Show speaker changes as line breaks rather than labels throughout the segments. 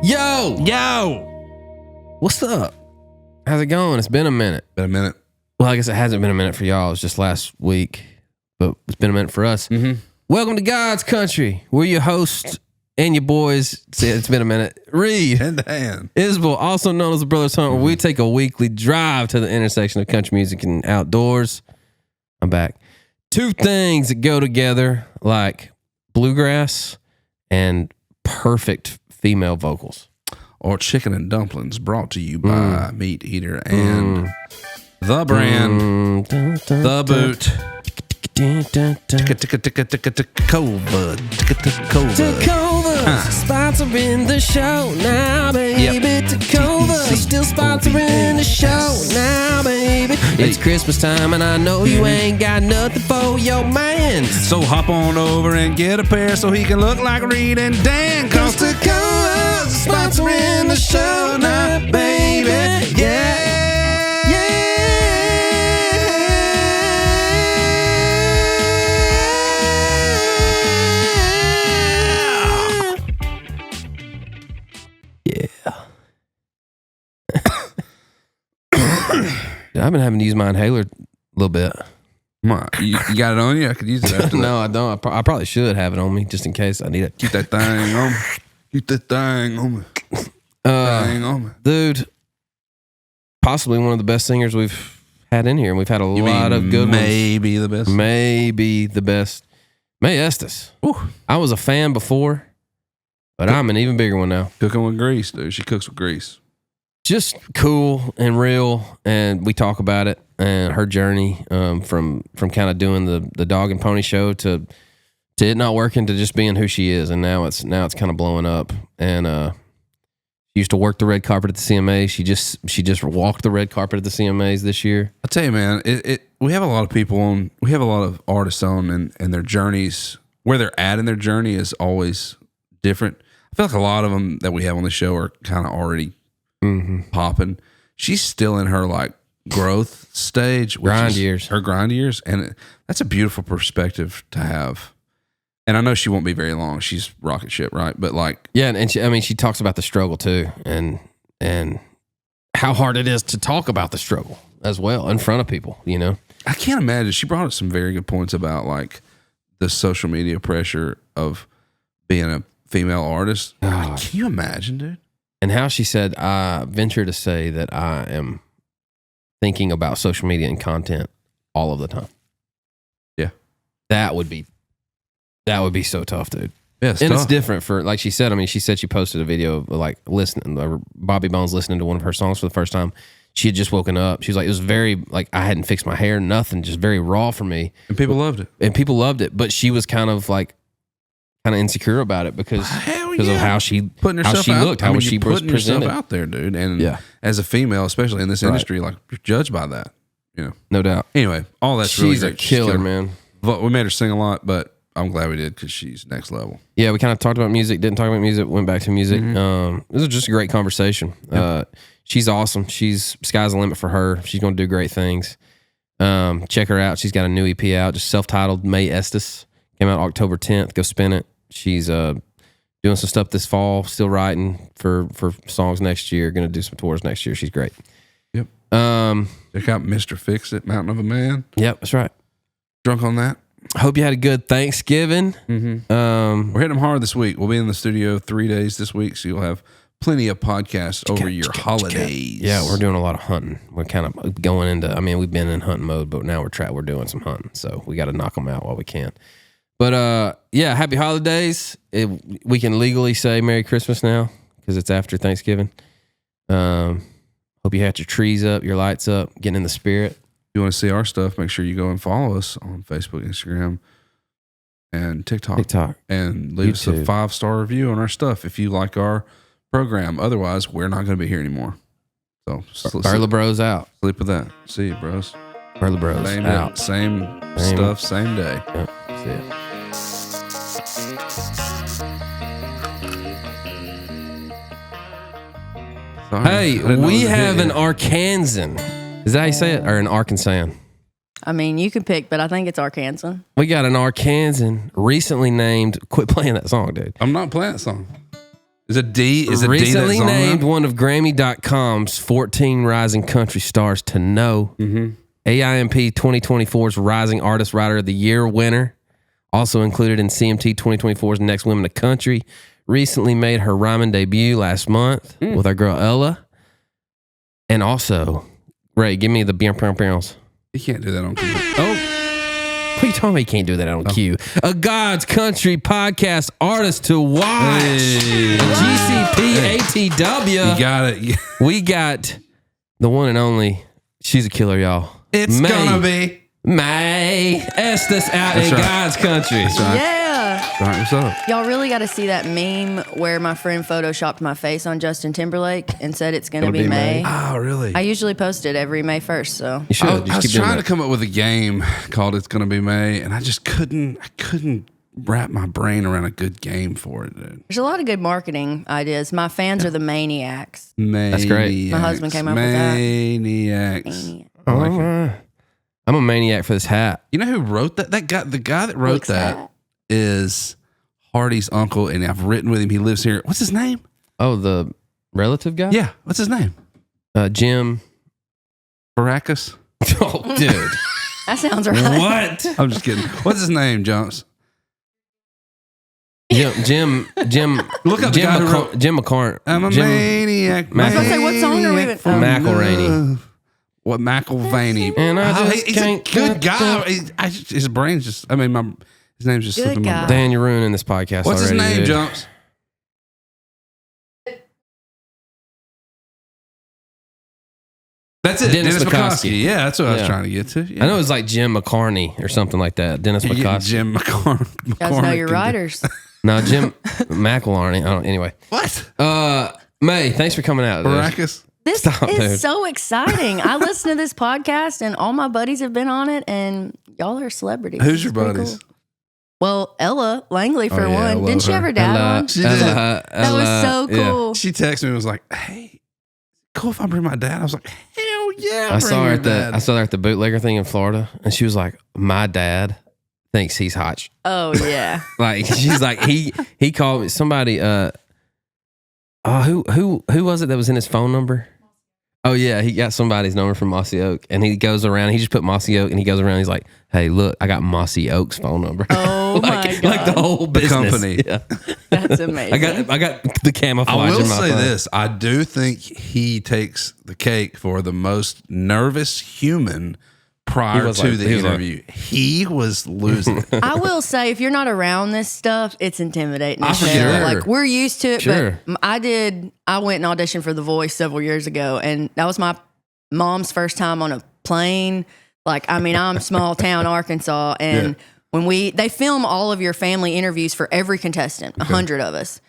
Yo! What's up? How's it going? It's been a minute.
Been a minute.
Well, I guess it hasn't been a minute for y'all. It was just last week, but it's been a minute for us.
Mm-hmm.
Welcome to God's Country. We're your hosts and your boys. It's been a minute. Reid
and Dan.
Isbell, also known as the Brothers Hunt, where we take a weekly drive to the intersection of country music and outdoors. I'm back. Two things that go together like bluegrass and perfect female vocals.
Or chicken and dumplings, brought to you by MeatEater and the brand, the boot.
Tacova, sponsoring the show now, baby. Tacova, still sponsoring the show now, baby. It's Christmas time and I know you ain't got nothing for your man.
So hop on over and get a pair so he can look like Reid and Dan. Cause Tacova's sponsoring the show now, baby. Yeah.
I've been having to use my inhaler a little bit.
You got it on you? I could use it after
No, I don't. I probably should have it on me just in case I need it.
Keep that thing on me. Keep that thing on me. Thing on me.
Dude, possibly one of the best singers we've had in here. And we've had a lot of good ones.
Maybe the best.
Maybe the best. Mae Estes.
Ooh.
I was a fan before, but I'm an even bigger one now.
Cooking with grease, dude. She cooks with grease.
Just cool and real, and we talk about it and her journey from kind of doing the dog and pony show to it not working to just being who she is, and now it's kind of blowing up. And she used to work the red carpet at the CMA. She just walked the red carpet at the CMAs this year.
I tell you, man, we have a lot of people on, we have a lot of artists on, and their journeys, where they're at in their journey is always different. I feel like a lot of them that we have on the show are kind of already popping. She's still in her like growth stage,
grind years,
and that's a beautiful perspective to have. And I know she won't be very long. She's rocket ship, right? But like,
yeah, and she talks about the struggle too, and how hard it is to talk about the struggle as well in front of people. You know,
I can't imagine. She brought up some very good points about like the social media pressure of being a female artist. Like, can you imagine, dude?
And how she said, I venture to say that I am thinking about social media and content all of the time.
Yeah.
That would be so tough, dude.
Yeah,
it's different for, like she said, she said she posted a video of like listening, Bobby Bones listening to one of her songs for the first time. She had just woken up. She was like, it was very, like, I hadn't fixed my hair, nothing, just very raw for me.
And people loved it.
But she was kind of insecure about it because of how she looked, how she was
putting
presented.
yourself out there, dude. And as a female, especially in this industry, like you're judged by that, you know.
No doubt.
Anyway, all that's
she's
really
a
great.
killer, man.
We made her sing a lot, but I'm glad we did because she's next level.
Yeah, we kind of talked about music, didn't talk about music, went back to music. This was just a great conversation. She's awesome. Sky's the limit for her. She's going to do great things. Check her out. She's got a new EP out, just self-titled Mae Estes. Came out October 10th. Go spin it. She's doing some stuff this fall, still writing for songs next year, going to do some tours next year. She's great.
Yep. Check out Mr. Fix It, Mountain of a Man.
Yep, that's right.
Drunk on that.
Hope you had a good Thanksgiving.
We're hitting them hard this week. We'll be in the studio 3 days this week, so you'll have plenty of podcasts over your holidays.
Yeah, we're doing a lot of hunting. We're kind of going into, we've been in hunting mode, but now we're doing some hunting, so we got to knock them out while we can. But yeah, happy holidays. We can legally say Merry Christmas now because it's after Thanksgiving. Hope you had your trees up, your lights up, getting in the spirit.
If you want to see our stuff, make sure you go and follow us on Facebook, Instagram, and TikTok. And leave us a 5-star review on our stuff if you like our program. Otherwise, we're not going to be here anymore. So,
Burla Bros out.
Sleep with that. See you, bros.
Burla Bros out.
Same stuff, same day.
Yep. See ya.
Sorry,
hey, we have an Arkansan. Is that how you say it? Or an Arkansan?
I mean, you can pick, but I think it's Arkansan.
We got an Arkansan recently named. Quit playing that song, dude.
I'm not playing that song. Is it D? Is it D
recently
that's on
named
there?
one of Grammy.com's 14 rising country stars to know. AIMP 2024's Rising Artist Writer of the Year winner. Also included in CMT 2024's Next Women to Country. Recently made her rhyming debut last month with our girl Ella. And also, Ray, give me the barrels.
You can't do that on camera.
Oh. What are you talking about? You can't do that on cue. A God's Country podcast artist to watch.
Hey.
GCP
You
ATW.
got it.
We got the one and only. She's a killer, y'all.
It's gonna be
Mae Estes out in
right.
God's Country.
That's right.
Yeah.
All right, what's up?
Y'all really got to see that meme where my friend photoshopped my face on Justin Timberlake and said it's going to be May.
Oh, really?
I usually post it every May 1st, so.
You should.
I
Just
was
keep doing
trying
that.
to come up with a game called "It's Gonna Be May," and I just couldn't. I couldn't wrap my brain around a good game for it, dude.
There's a lot of good marketing ideas. My fans are the maniacs.
That's great.
My husband came up with that.
Maniacs.
Oh, I'm a maniac for this hat.
You know who wrote that? That guy, the guy that wrote
Looks
that
at.
is Hardy's uncle, and I've written with him. He lives here. What's his name?
Oh, the relative guy?
Yeah, what's his name?
Jim.
Baracus.
Oh, dude.
That sounds right.
What?
I'm just kidding. What's his name, Jumps?
Jim.
Look up the guy who wrote
Jim McCarn.
I'm a
Jim
maniac.
I was gonna
say, what song are we with?
from
McElraney.
love. What McElvaney?
And I just
he's
can't
a good
get
guy. His brain's just. I mean, his name's just
Good
slipping my
guy.
brain.
Dan, you're ruining this podcast
What's
already.
his name,
dude.
Jumps? That's it.
Dennis
Dennis
McCoskey.
McCoskey. Yeah, that's what I was
Yeah.
trying to get to. Yeah.
I know it's like Jim McCarney or something like that. Dennis
You're getting
McCoskey.
Jim McCormick.
You guys know your writers.
No, Jim McElharney. I don't. Anyway,
What?
May, thanks for coming out. dude.
Baracus?
This
Stop,
is
dude.
so exciting. I listen to this podcast and all my buddies have been on it and y'all are celebrities.
Who's your
It's pretty
buddies?
cool. Well, Ella Langley for
Oh, yeah, I
one.
love
Didn't she
her.
have her dad
Ella,
on?
She did.
Ella,
That was so
yeah.
cool.
She texted me and was like, "Hey, cool if I bring my dad." I was like, "Hell yeah!"
I saw her at
dad.
the bootlegger thing in Florida, and she was like, "My dad thinks he's hot."
Oh yeah.
Like she's like he called me somebody. Who was it that was in his phone number? Oh yeah, he got somebody's number from Mossy Oak, and he goes around. He just put Mossy Oak, and he goes around. He's like, "Hey, look, I got Mossy Oak's phone number."
Oh my
like,
god.
like the whole business.
company.
Yeah.
That's amazing.
I got the camouflage.
I will
in my
say
phone.
this: I do think he takes the cake for the most nervous human prior
He was
to
like-
the
he was like-
interview. He was losing it.
I will say, if you're not around this stuff, it's intimidating. as
For
hell.
sure.
Like we're used to it,
Sure.
but I went and auditioned for The Voice several years ago, and that was my mom's first time on a plane. Like, I mean, I'm small town Arkansas, and when they film all of your family interviews for every contestant, 100 of us,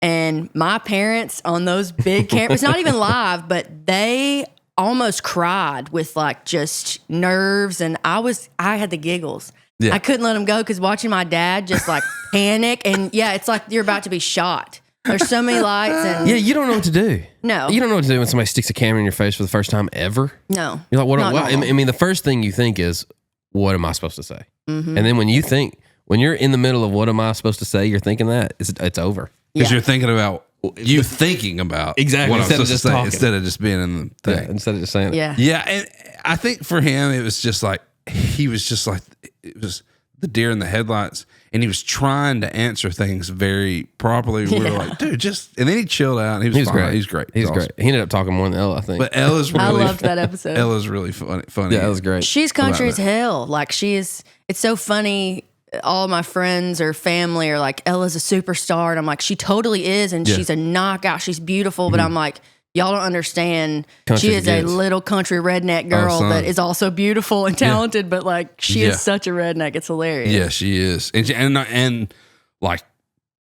and my parents on those big cameras, not even live, but they almost cried with like just nerves, and I had the giggles.
Yeah.
I couldn't let them go because watching my dad just like panic, and yeah, it's like you're about to be shot. There's so many lights, and
Yeah, you don't know what to do.
No.
You don't know what to do when somebody sticks a camera in your face for the first time ever.
no,
You're like, what?
Not
I
normal.
mean, the first thing you think is, what am I supposed to say? And then when you're in the middle of what am I supposed to say, you're thinking that it's over.
Because
Yeah.
you're thinking about you thinking about
Exactly,
what I'm
instead of
supposed to
just
say
talking.
instead of just being in the thing.
Yeah, instead of just saying,
yeah.
Yeah, and I think for him it was just like he was just like it was the deer in the headlights, and he was trying to answer things very properly. We were
Yeah.
like, dude, just and then he chilled out. And he was,
He was
fine.
great.
He's great.
He's
He's
great.
awesome.
He ended up talking more than Ella, I think.
But Ella's really
I loved that episode.
Ella's really funny.
yeah, that was great.
She's country
About
as hell. Like it's so funny. All my friends or family are like, Ella's a superstar. And I'm like, she totally is. And
Yeah.
she's a knockout. She's beautiful. But I'm like, y'all don't understand.
Country
she is a
gets.
little country redneck girl
son.
that is also beautiful and talented. But like, she
Yeah.
is such a redneck. It's hilarious.
Yeah, she is, and like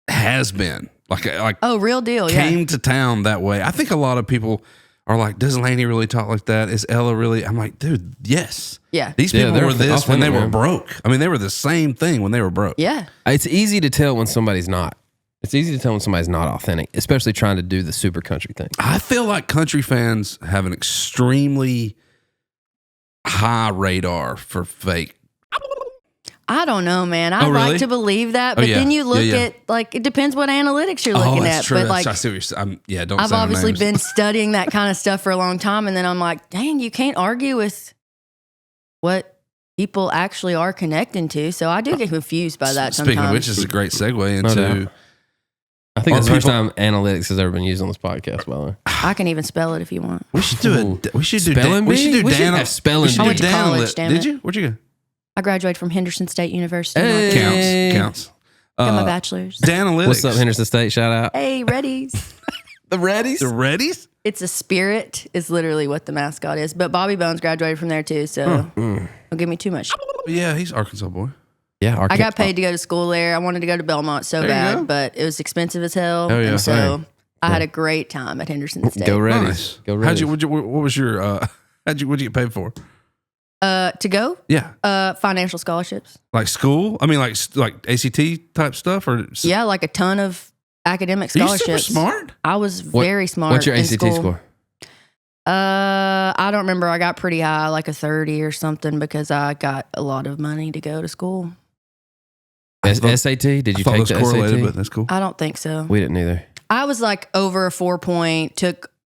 has been like
Oh, real deal. Yeah.
came to town that way. I think a lot of people are like, does Lainey really talk like that? Is Ella really? I'm like, dude, yes.
Yeah.
These
Yeah,
people
they're
were this when they
authentic,
were
man.
broke. I mean, they were the same thing when they were broke.
Yeah.
It's easy to tell when somebody's not. It's easy to tell when somebody's not authentic, especially trying to do the super country thing.
I feel like country fans have an extremely high radar for fake.
I don't know, man. I
really?
like to believe that, but then you look at like it depends what analytics you're looking
that's
at.
true.
But like,
I see what you're saying. Don't.
I've
say no
obviously
names.
been studying that kind of stuff for a long time, and then I'm like, dang, you can't argue with what people actually are connecting to. So I do get confused by that
Speaking
sometimes.
of which, is a great segue into.
I think that's the first time analytics has ever been used on this podcast, by the way.
I can even spell it if you want.
We should do it. We should do
Spelling
we should do
bee? We should
Dan.
have spelling
we should
I
do
went to
Dan
college,
lit.
damn
Did
it.
you? Where'd you go?
I graduated from Henderson State University.
Hey.
Counts.
Got my bachelor's.
Dan analytics.
What's up, Henderson State? Shout out.
Hey, Reddies.
The Reddies?
The Reddies?
It's a spirit is literally what the mascot is. But Bobby Bones graduated from there too, so don't give me too much.
Yeah, he's Arkansas boy.
Yeah,
I got paid to go to school there. I wanted to go to Belmont so
There you go.
bad, but it was expensive as hell.
Oh, yeah.
And so
Same.
I had a great time at Henderson State.
Go Reddies.
Nice.
Go
How'd
Reddies.
you? What was your? What'd you get paid for?
To go?
Yeah,
Financial scholarships.
like school. I mean, like ACT type stuff, or
Yeah, like a ton of academic
Are you
scholarships.
super smart?
I was very smart.
What's your
in
ACT
school.
score?
I don't remember. I got pretty high, like a 30 or something, because I got a lot of money to go to school.
SAT? Did you
I thought
take
it was
the
correlated,
SAT?
but that's cool.
I don't think so.
We didn't either.
I was like over a 4-point.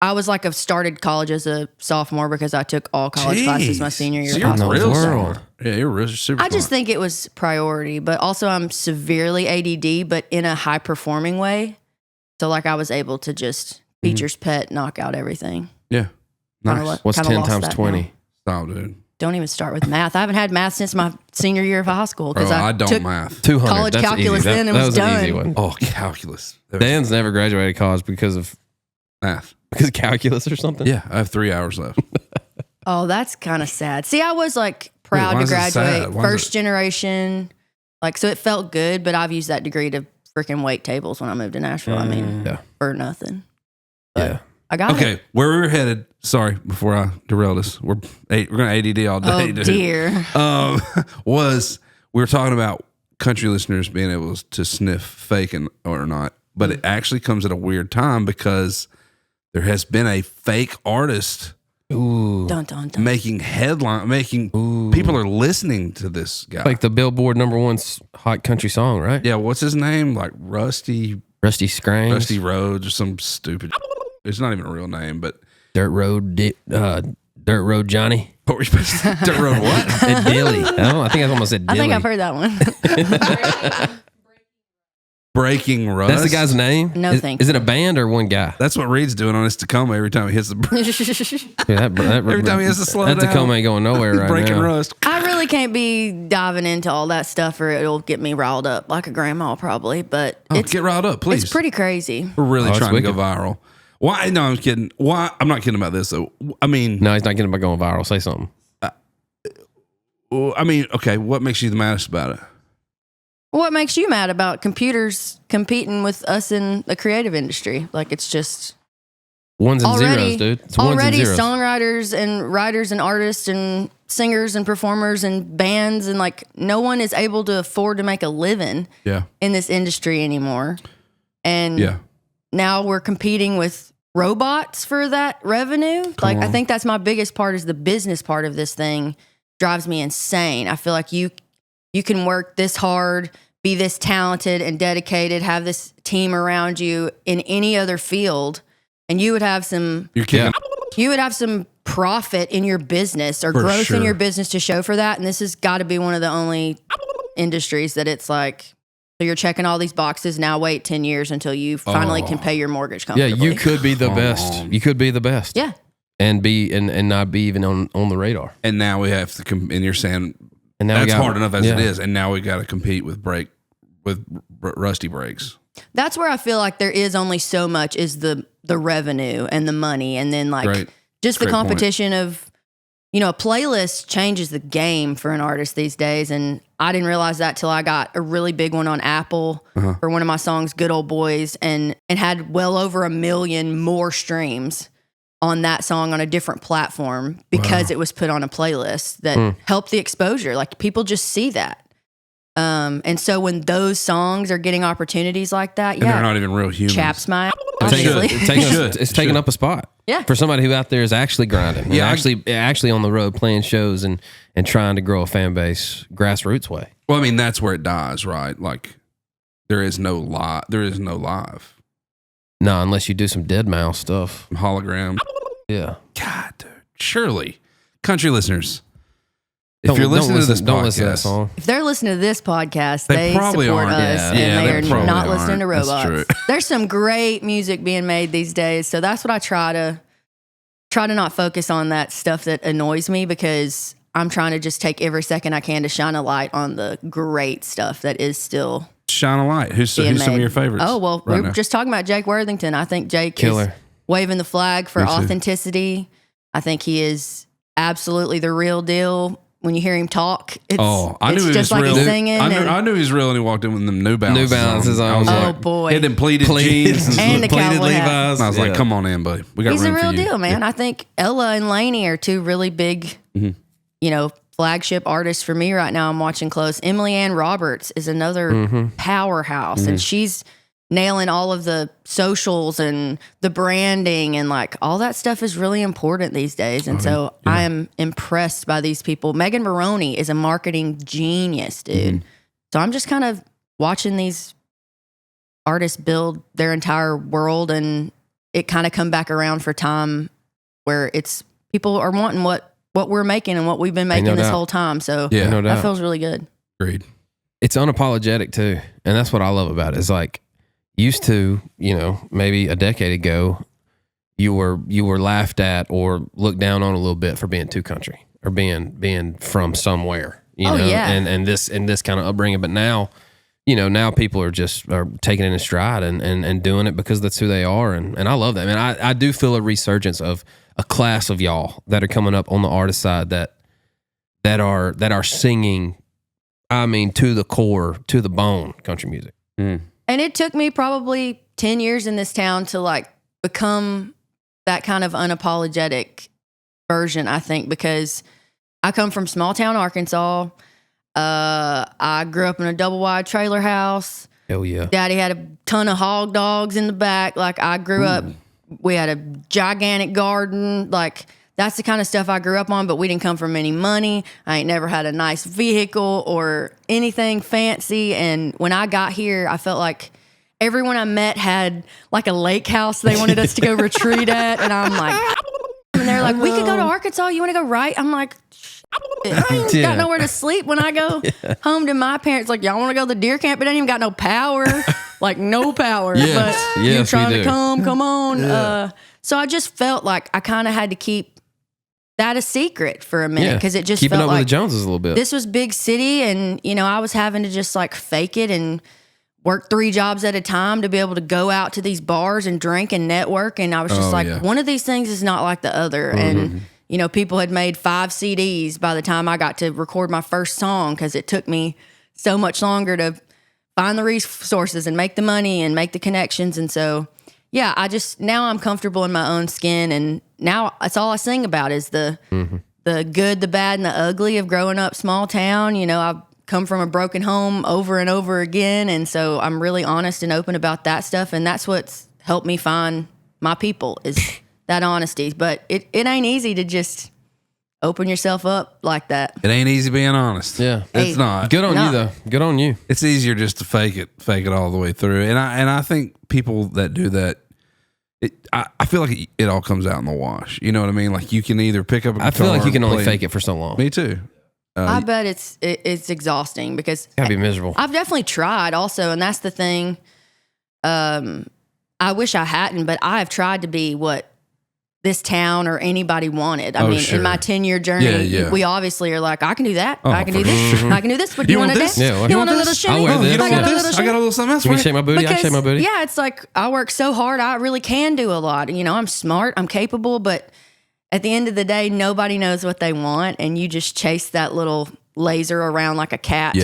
I was like, I've started college as a sophomore because I took all college classes my
Jeez.
senior year.
So
of
you're
high school.
real
world.
smart. Yeah, you're real super.
I just
smart.
think it was priority, but also I'm severely ADD, but in a high performing way. So like I was able to just teacher's pet, knock out everything.
Yeah,
Kinda
nice.
lo-
What's
kinda
10
lost
times
that
20?
Oh, dude.
Don't even start with math. I haven't had math since my senior year of high school
Bro,
because
I don't
took
math.
200.
college
That's
calculus
easy.
then and
that
was
was an easy
done.
one.
Oh, calculus.
Dan's never graduated college because of
Math.
calculus or something.
Yeah, I have 3 hours left.
Oh, that's kind of sad. See, I was like proud
why
to
is it sad?
graduate,
Why is
first generation, like so it felt good. But I've used that degree to freaking wait tables when I moved to Nashville. I mean,
Yeah.
for nothing.
Yeah.
I got it.
Okay, where we were headed. Sorry, before I derailed us, we're going to ADD all day.
Oh
dude.
dear.
Was we were talking about country listeners being able to sniff fake or not, but it actually comes at a weird time because there has been a fake artist
Ooh.
Dun dun dun.
making people are listening to this guy.
Like the Billboard #1 hot country song, right?
Yeah, what's his name? Like Rusty
Rusty
Rhodes or some stupid. It's not even a real name, but
Dirt Road Johnny.
what were you supposed to Dirt Road what?
Dilly. I think I almost said
I
Dilly.
think I've heard that one.
Breaking Rust.
That's the guy's name?
No,
is,
thank
Is it a band or one guy?
That's what Reed's doing on his Tacoma every time he hits the
Yeah,
Every time he has to slow
that
down.
Tacoma ain't going nowhere right
breaking
now.
rust.
I really can't be diving into all that stuff or it'll get me riled up like a grandma probably, but it's
Get riled up, please.
it's pretty crazy.
We're really
it's
trying to go
wicked.
viral. Why? No, I'm kidding. Why? I'm not kidding about this though. I mean,
No, he's not getting by going viral. Say something.
okay. What makes you the maddest about it?
What makes you mad about computers competing with us in the creative industry? Like it's just
Ones and
already,
zeros, dude. It's ones and
already
zeros.
songwriters and writers and artists and singers and performers and bands and like no one is able to afford to make a living
Yeah.
in this industry anymore. And
Yeah.
now we're competing with robots for that revenue. I
on.
think that's my biggest part is the business part of this thing drives me insane. I feel like you can work this hard, be this talented and dedicated, have this team around you in any other field, and you would have some
You're kidding.
you would have some profit in your business or
For
growth
sure.
in your business to show for that. And this has got to be one of the only industries that it's like, so you're checking all these boxes. Now wait 10 years until you finally can pay your mortgage
Yeah,
comfortably.
you could be the
Come
best.
on.
You could be the best.
Yeah.
And be and not be even on the radar.
And now we have to. And you're saying
And now we
that's
got-
hard enough as
yeah.
it is. And now we got to compete with rusty brakes.
That's where I feel like there is only so much is the revenue and the money. And then like
Right.
just the
Great point.
competition of, a playlist changes the game for an artist these days. And I didn't realize that till I got a really big one on Apple for one of my songs, Good Old Boys, and had well over 1 million more streams on that song on a different platform because it was put on a playlist that helped the exposure. Like people just see that. And so when those songs are getting opportunities like that,
And they're not even real humans.
chaps my
It's taking up a spot.
Yeah.
For somebody who out there is actually grinding.
Yeah,
actually on the road playing shows and trying to grow a fan base grassroots way.
Well, I mean, that's where it dies, right? Like, there is no live.
No, unless you do some dead mouse stuff.
Hologram.
Yeah.
God, dude. Surely. Country listeners, if you're listening to this podcast,
don't listen to that song.
if they're listening to this podcast,
They
they
probably
support
aren't.
us,
Yeah.
and
Yeah,
they
they
are
probably
not listening to
aren't. That's
robots.
true.
There's some great music being made these days, so that's what I try to not focus on that stuff that annoys me, because I'm trying to just take every second I can to shine a light on the great stuff that is still
shine a light. Who's some
being
of
made.
your favorites?
Oh, well,
right
we're
now?
just talking about Jake Worthington. I think Jake is
Killer.
waving the flag for
Me too.
authenticity. I think he is absolutely the real deal. When you hear him talk, it's,
I knew
it's
he
just
was
like
real.
he's singing.
I knew he was real, and he walked in with them New Balances.
New Balances
I
on.
was
Oh,
like,
boy.
he had them pleated jeans.
And the
pleated
cowboy hat.
Levi's.
And I was like,
Yeah.
come on in, buddy. We got
He's the
room for
real
you.
deal, man. I think Ella and Lainey are two really big,
Mm-hmm.
flagship artists for me right now. I'm watching close. LeeAnn Roberts is another
Mm-hmm.
powerhouse, and she's nailing all of the socials and the branding, and like all that stuff is really important these days. And so I am impressed by these people. Megan Maroney is a marketing genius, dude. So I'm just kind of watching these artists build their entire world, and it kind of come back around for time where it's people are wanting what we're making and what we've been making
no
this
doubt.
whole time. So
Yeah.
No doubt.
that feels really good.
Agreed.
It's unapologetic too. And that's what I love about it. It's like used to, maybe a decade ago, you were laughed at or looked down on a little bit for being too country or being from somewhere,
Yeah.
and this kind of upbringing. But now, now people are taking it in stride and doing it because that's who they are. And I love that, man. I do feel a resurgence of a class of y'all that are coming up on the artist side that are singing, I mean, to the core, to the bone, country music.
Mm.
And it took me probably 10 years in this town to like become that kind of unapologetic version, I think, because I come from small town Arkansas. I grew up in a double wide trailer house.
Hell yeah.
Daddy had a ton of hog dogs in the back. Like I grew up, we had a gigantic garden. Like that's the kind of stuff I grew up on, but we didn't come from any money. I ain't never had a nice vehicle or anything fancy. And when I got here, I felt like everyone I met had like a lake house they wanted us to go retreat at. And I'm like, and they're like, we could go to Arkansas. You want to go right? I'm like, I ain't got nowhere to sleep when I go home to my parents. Like, y'all want to go to the deer camp? It ain't even got no power. Like, no power.
Yes.
But
Yes,
you're trying
we
to
do.
come on. So I just felt like I kind of had to keep that a secret for a minute because it just
keeping
felt
up with
like
the Joneses a little bit.
this was big city, and I was having to just like fake it and work 3 jobs at a time to be able to go out to these bars and drink and network. And I was just one of these things is not like the other. And people had made 5 CDs by the time I got to record my first song because it took me so much longer to find the resources and make the money and make the connections. And so, yeah, now I'm comfortable in my own skin, and now that's all I sing about is the good, the bad, and the ugly of growing up small town. I've come from a broken home over and over again, and so I'm really honest and open about that stuff, and that's what's helped me find my people is that honesty. But it ain't easy to just open yourself up like that.
It ain't easy being honest.
Yeah.
It's not.
Good on you though. Good on you.
It's easier just to fake it all the way through. And I think people that do that, I feel like it all comes out in the wash. You know what I mean? Like you can either pick up a guitar.
I feel like you can
and
only
play-
fake it for so long.
Me too.
I bet it's exhausting because
Gotta be miserable.
I've definitely tried also, and that's the thing. I wish I hadn't, but I have tried to be what this town or anybody wanted. I mean,
sure.
in my 10-year journey,
Yeah.
we obviously are like, I can do that.
Oh,
I can
for
do this.
sure.
I can do this. But
You
you want
want
to
this?
dance?
Yeah, what-
You
You
want a
want
little
this?
shimmy?
I'll wear this.
You don't
I got
want
a
this?
little
I
shimmy.
got a little something else
You
for
can
you.
shake my booty. I shake my booty.
Yeah, it's like I work so hard. I really can do a lot. I'm smart. I'm capable. But at the end of the day, nobody knows what they want. And you just chase that little laser around like a cat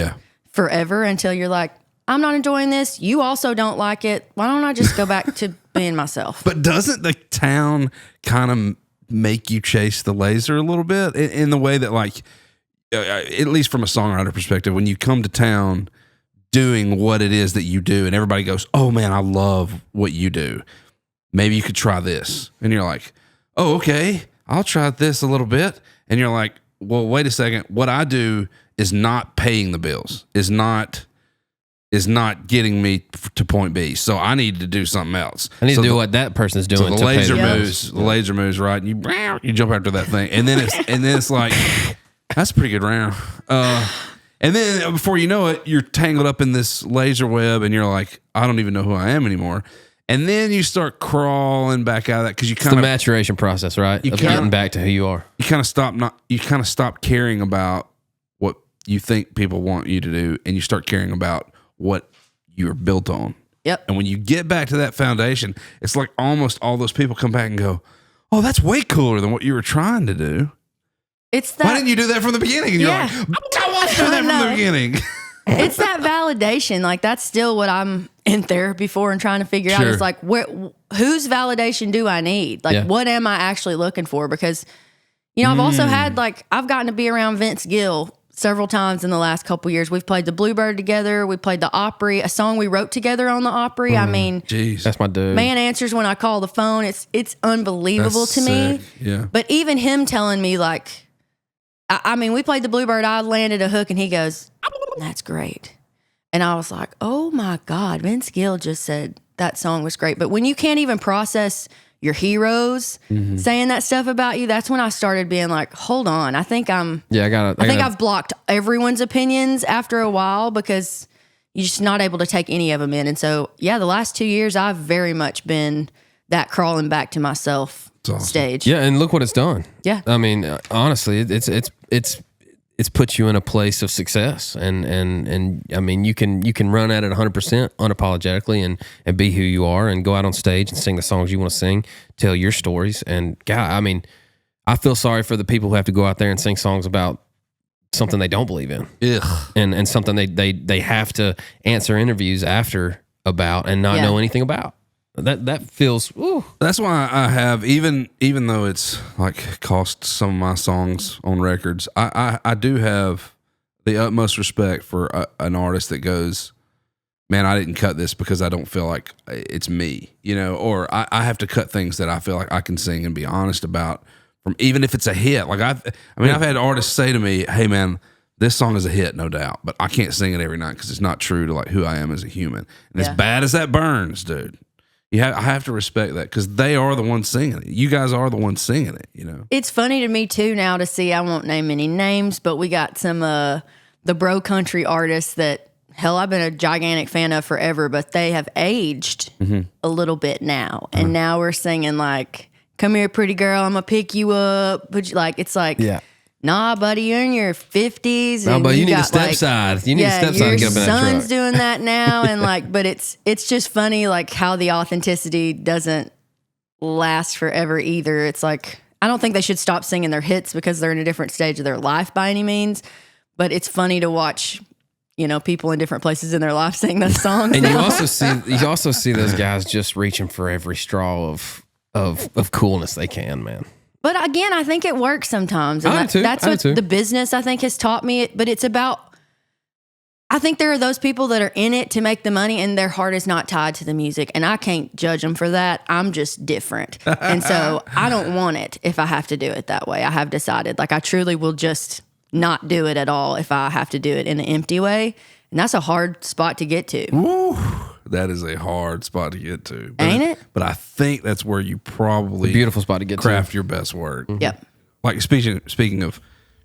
forever until you're like, I'm not enjoying this. You also don't like it. Why don't I just go back to being myself?
But doesn't the town kind of make you chase the laser a little bit in the way that like at least from a songwriter perspective, when you come to town doing what it is that you do and everybody goes, oh man, I love what you do. Maybe you could try this. And you're like, oh, okay, I'll try this a little bit. And you're like, well, wait a second. What I do is not paying the bills, is not getting me to point B. So I need to do something else.
I need to do what that person's doing.
So the laser moves, right? And you jump after that thing. And then it's like, that's a pretty good round. And then before you know it, you're tangled up in this laser web and you're like, I don't even know who I am anymore. And then you start crawling back out of that because you kind of
the maturation process, right? Of getting back to who you are.
You kind of stop caring about what you think people want you to do, and you start caring about what you're built on.
Yep.
And when you get back to that foundation, it's like almost all those people come back and go, oh, that's way cooler than what you were trying to do.
It's that.
Why didn't you do that from the beginning? And you're like, I want to do that from the beginning.
It's that validation. Like, that's still what I'm in therapy for and trying to figure out. It's like, whose validation do I need? Like, what am I actually looking for? Because, I've also had, I've gotten to be around Vince Gill several times in the last couple years. We've played the Bluebird together. We played the Opry, a song we wrote together on the Opry. I mean,
jeez,
that's my dude.
Man answers when I call the phone. It's unbelievable to me.
Yeah.
But even him telling me, I mean, we played the Bluebird. I landed a hook and he goes, that's great. And I was like, oh my God, Vince Gill just said that song was great. But when you can't even process your heroes saying that stuff about you, that's when I started being like, hold on. I think I've blocked everyone's opinions after a while because you're just not able to take any of them in. And so, the last 2 years, I've very much been that crawling back to myself stage.
Yeah, and look what it's done.
Yeah.
I mean, honestly, it's put you in a place of success, and I mean, you can run at it 100% unapologetically and be who you are, and go out on stage and sing the songs you want to sing, tell your stories. And God, I mean, I feel sorry for the people who have to go out there and sing songs about something they don't believe in, and something they have to answer interviews after about and not know anything about. That feels. Ooh.
That's why I have, even though it's cost some of my songs on records, I do have the utmost respect for an artist that goes, man, I didn't cut this because I don't feel like it's me, or I have to cut things that I feel like I can sing and be honest about, from even if it's a hit. I've had artists say to me, hey man, this song is a hit, no doubt, but I can't sing it every night because it's not true to who I am as a human. And as bad as that burns, dude. I have to respect that because they are the ones singing it. You guys are the ones singing it, It's funny to me, too, now to see, I won't name any names, but we got some the bro country artists that, hell, I've been a gigantic fan of forever, but they have aged a little bit now. And now we're singing, come here, pretty girl, I'm going to pick you up. But nah, buddy, you're in your 50s.
No, but you need a step side. You need a step side to get up in that truck.
Your son's doing that now. And but it's just funny, how the authenticity doesn't last forever either. It's I don't think they should stop singing their hits because they're in a different stage of their life by any means. But it's funny to watch, people in different places in their life sing those songs.
And you also see those guys just reaching for every straw of coolness they can, man.
But again, I think it works sometimes. And that's what the business, I think, has taught me. But it's about, I think there are those people that are in it to make the money and their heart is not tied to the music. And I can't judge them for that. I'm just different. And so I don't want it if I have to do it that way. I have decided, I truly will just not do it at all if I have to do it in an empty way. And that's a hard spot to get to.
Woo. That is a hard spot to get to.
Ain't it?
But I think that's where you probably
beautiful spot to get
craft your best work.
Mm-hmm. Yep.
Speaking of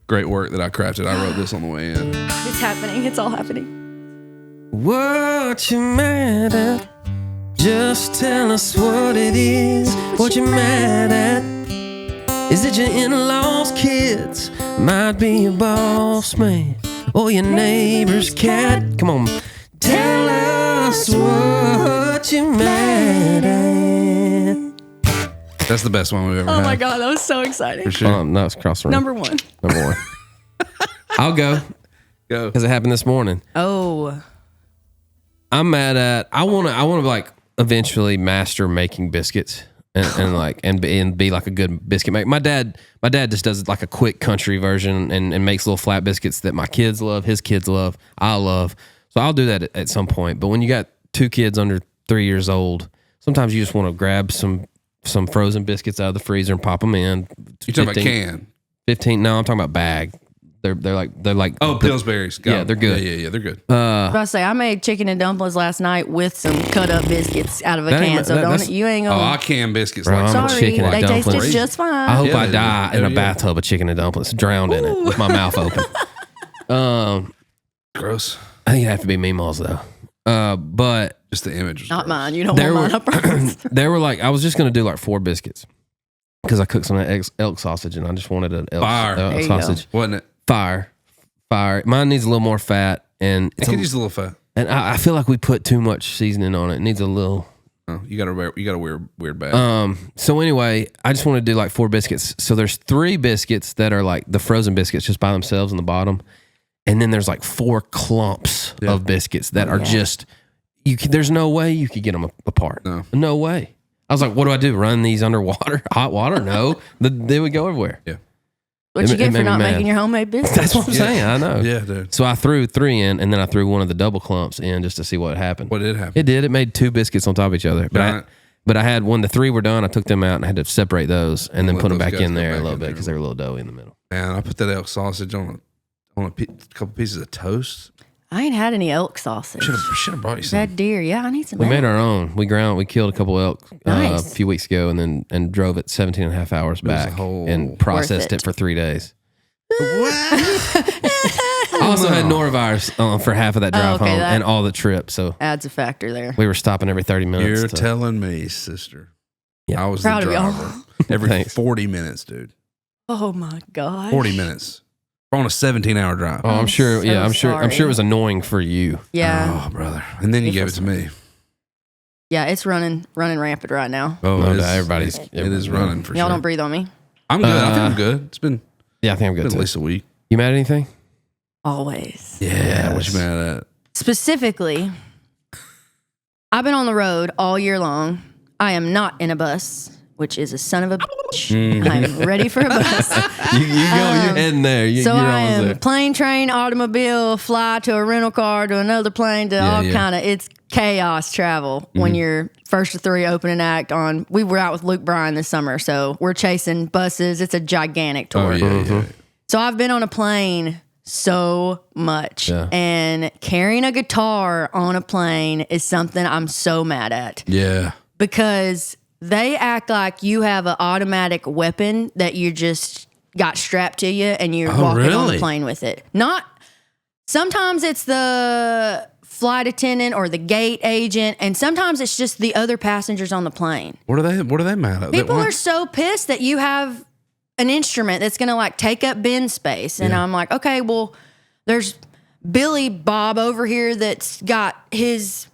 great work that I crafted, I wrote this on the way in.
It's happening. It's all happening.
What you mad at? Just tell us what it is. What you mad at? Is it your in-laws' kids? Might be your boss man or your neighbor's cat. Come on, tell us what you mad at.
That's the best one we've ever had.
Oh my God, that was so exciting.
For sure.
No, it's across the room.
Number one.
I'll go.
Go.
Because it happened this morning.
Oh.
I'm mad at, I want to eventually master making biscuits. and be like a good biscuit maker. My dad just does like a quick country version and makes little flat biscuits that my kids love, his kids love, I love. So I'll do that at some point. But when you got 2 kids under 3 years old, sometimes you just want to grab some frozen biscuits out of the freezer and pop them in.
You talking about can?
15? No, I'm talking about bag. They're like
Pillsbury's.
Yeah, they're good.
Yeah, they're good.
I made chicken and dumplings last night with some cut up biscuits out of a can. So you ain't gonna.
I can biscuits.
Bro,
like
I'm
sorry,
chicken and
they
dumplings.
tasted just fine.
I hope I die in a bathtub of chicken and dumplings, drowned in it with my mouth open.
Gross.
I think it have to be Meemaw's though. But
just the image. Was
not
gross.
mine. You don't want mine. I promise.
They were like, I was just gonna do like 4 biscuits because I cooked some of that elk sausage and I just wanted an elk sausage.
Wasn't it?
Fire. Mine needs a little more fat, and
It could use a little fat.
And I feel like we put too much seasoning on it. It needs a little.
Oh, you got a weird bag.
So anyway, I just want to do like 4 biscuits. So there's 3 biscuits that are like the frozen biscuits just by themselves in the bottom, and then there's like 4 clumps of biscuits that are just. There's no way you could get them apart. No way. I was like, what do I do? Run these underwater, hot water? No, they would go everywhere.
Yeah.
What you get for not making your homemade biscuits?
That's what I'm saying. I know.
Yeah, dude.
So I threw 3 in, and then I threw one of the double clumps in just to see what happened.
What did happen?
It did. It made 2 biscuits on top of each other. But I had when the 3 were done, I took them out and I had to separate those and then put them back in there a little bit because they were a little doughy in the middle.
Man, I put that elk sausage on a couple pieces of toast.
I ain't had any elk sausage.
Should have brought you some.
That deer, yeah, I need some.
We made our own. We killed a couple elk
Nice.
a few weeks ago and drove it 17 and a half hours back and processed it for 3 days. I also had norovirus for half of that drive home and all the trip. So
adds a factor there.
We were stopping every 30 minutes.
You're telling me, sister.
Yeah.
I was
Proud
the
of y'all.
driver. Every 40 minutes, dude.
Oh my god.
40 minutes. We're on a 17-hour drive.
Oh, I'm sure.
so
Yeah, I'm sure it
sorry.
was annoying for you.
Yeah.
Oh, brother. And then you gave it to me.
Yeah, it's running rampant right now.
Oh,
No
it
doubt,
is running for
Y'all
sure.
don't breathe on me.
I'm good. I think I'm good. It's been
Yeah, I think I'm good
at
too.
least a week.
You mad at anything?
Always.
Yeah. What you mad at?
Specifically, I've been on the road all year long. I am not in a bus, which is a son of a bitch. I'm ready for a bus.
You go. You're heading there.
So
you're
I
almost
am
there.
plane, train, automobile, fly to a rental car, to another plane, to all kind of, it's chaos travel when you're first of 3 opening act on. We were out with Luke Bryan this summer, so we're chasing buses. It's a gigantic tour.
Oh, yeah.
So I've been on a plane so much, and carrying a guitar on a plane is something I'm so mad at.
Yeah.
Because they act like you have an automatic weapon that you just got strapped to you and you're walking on the plane with it. Sometimes it's the flight attendant or the gate agent, and sometimes it's just the other passengers on the plane.
What are they mad at?
People are so pissed that you have an instrument that's going to like take up bin space. And I'm like, okay, well, there's Billy Bob over here that's got his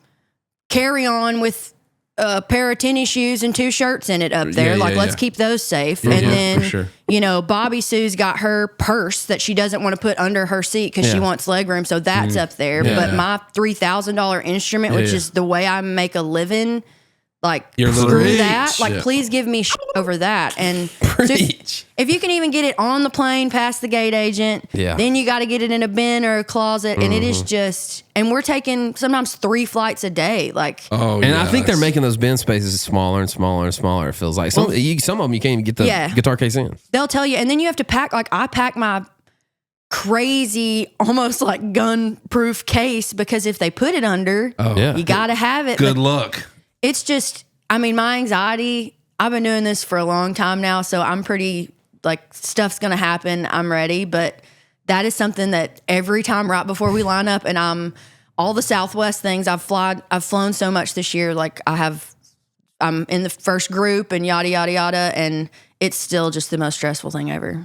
carry-on with a pair of tennis shoes and 2 shirts in it up there. Let's keep those safe. And then,
for sure.
Bobby Sue's got her purse that she doesn't want to put under her seat because she wants leg room. So that's up there.
Yeah.
But my $3,000 instrument, which is the way I make a living, like,
You're
screw
literally-
that. Like,
Yeah.
please give me over that. And so if you can even get it on the plane past the gate agent, then you got to get it in a bin or a closet. And it is just, and we're taking sometimes 3 flights a day. Like,
And I think they're making those bin spaces smaller and smaller and smaller. It feels like some of them you can't even get the guitar case in.
They'll tell you, and then you have to pack. Like, I pack my crazy, almost like gun-proof case because if they put it under, you got to have it.
Good luck.
It's just, I mean, my anxiety, I've been doing this for a long time now, so I'm pretty, like, stuff's going to happen. I'm ready. But that is something that every time right before we line up, and all the Southwest things, I've flown so much this year. Like, I'm in the first group and yada, yada, yada. And it's still just the most stressful thing ever.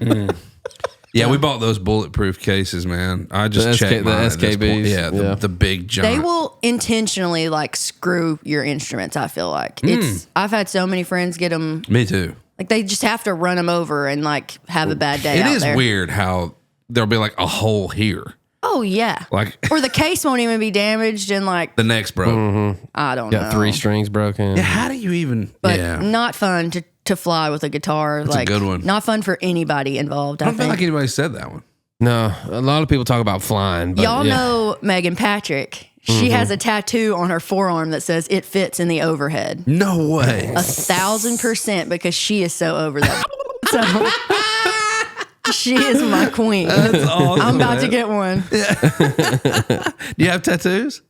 Yeah, we bought those bulletproof cases, man. I just checked
the
mine at this point.
SKBs.
The big giant.
They will intentionally like screw your instruments. I feel like I've had so many friends get them.
Me too.
Like they just have to run them over and like have a bad day.
It
out
is
there.
weird how there'll be like a hole here.
Oh yeah.
Like
Or the case won't even be damaged and like
the neck's broke.
I don't know.
Got 3 strings broken.
Yeah, how do you even?
But
yeah,
not fun to fly with a guitar.
That's a good one.
Not fun for anybody involved.
I
I
don't feel
think.
like anybody said that one.
No, a lot of people talk about flying. But
Y'all
yeah.
know Megan Patrick. She has a tattoo on her forearm that says it fits in the overhead.
No way.
1,000% because she is so over that. So she is my queen.
That's awesome.
I'm about to get one.
Do you have tattoos?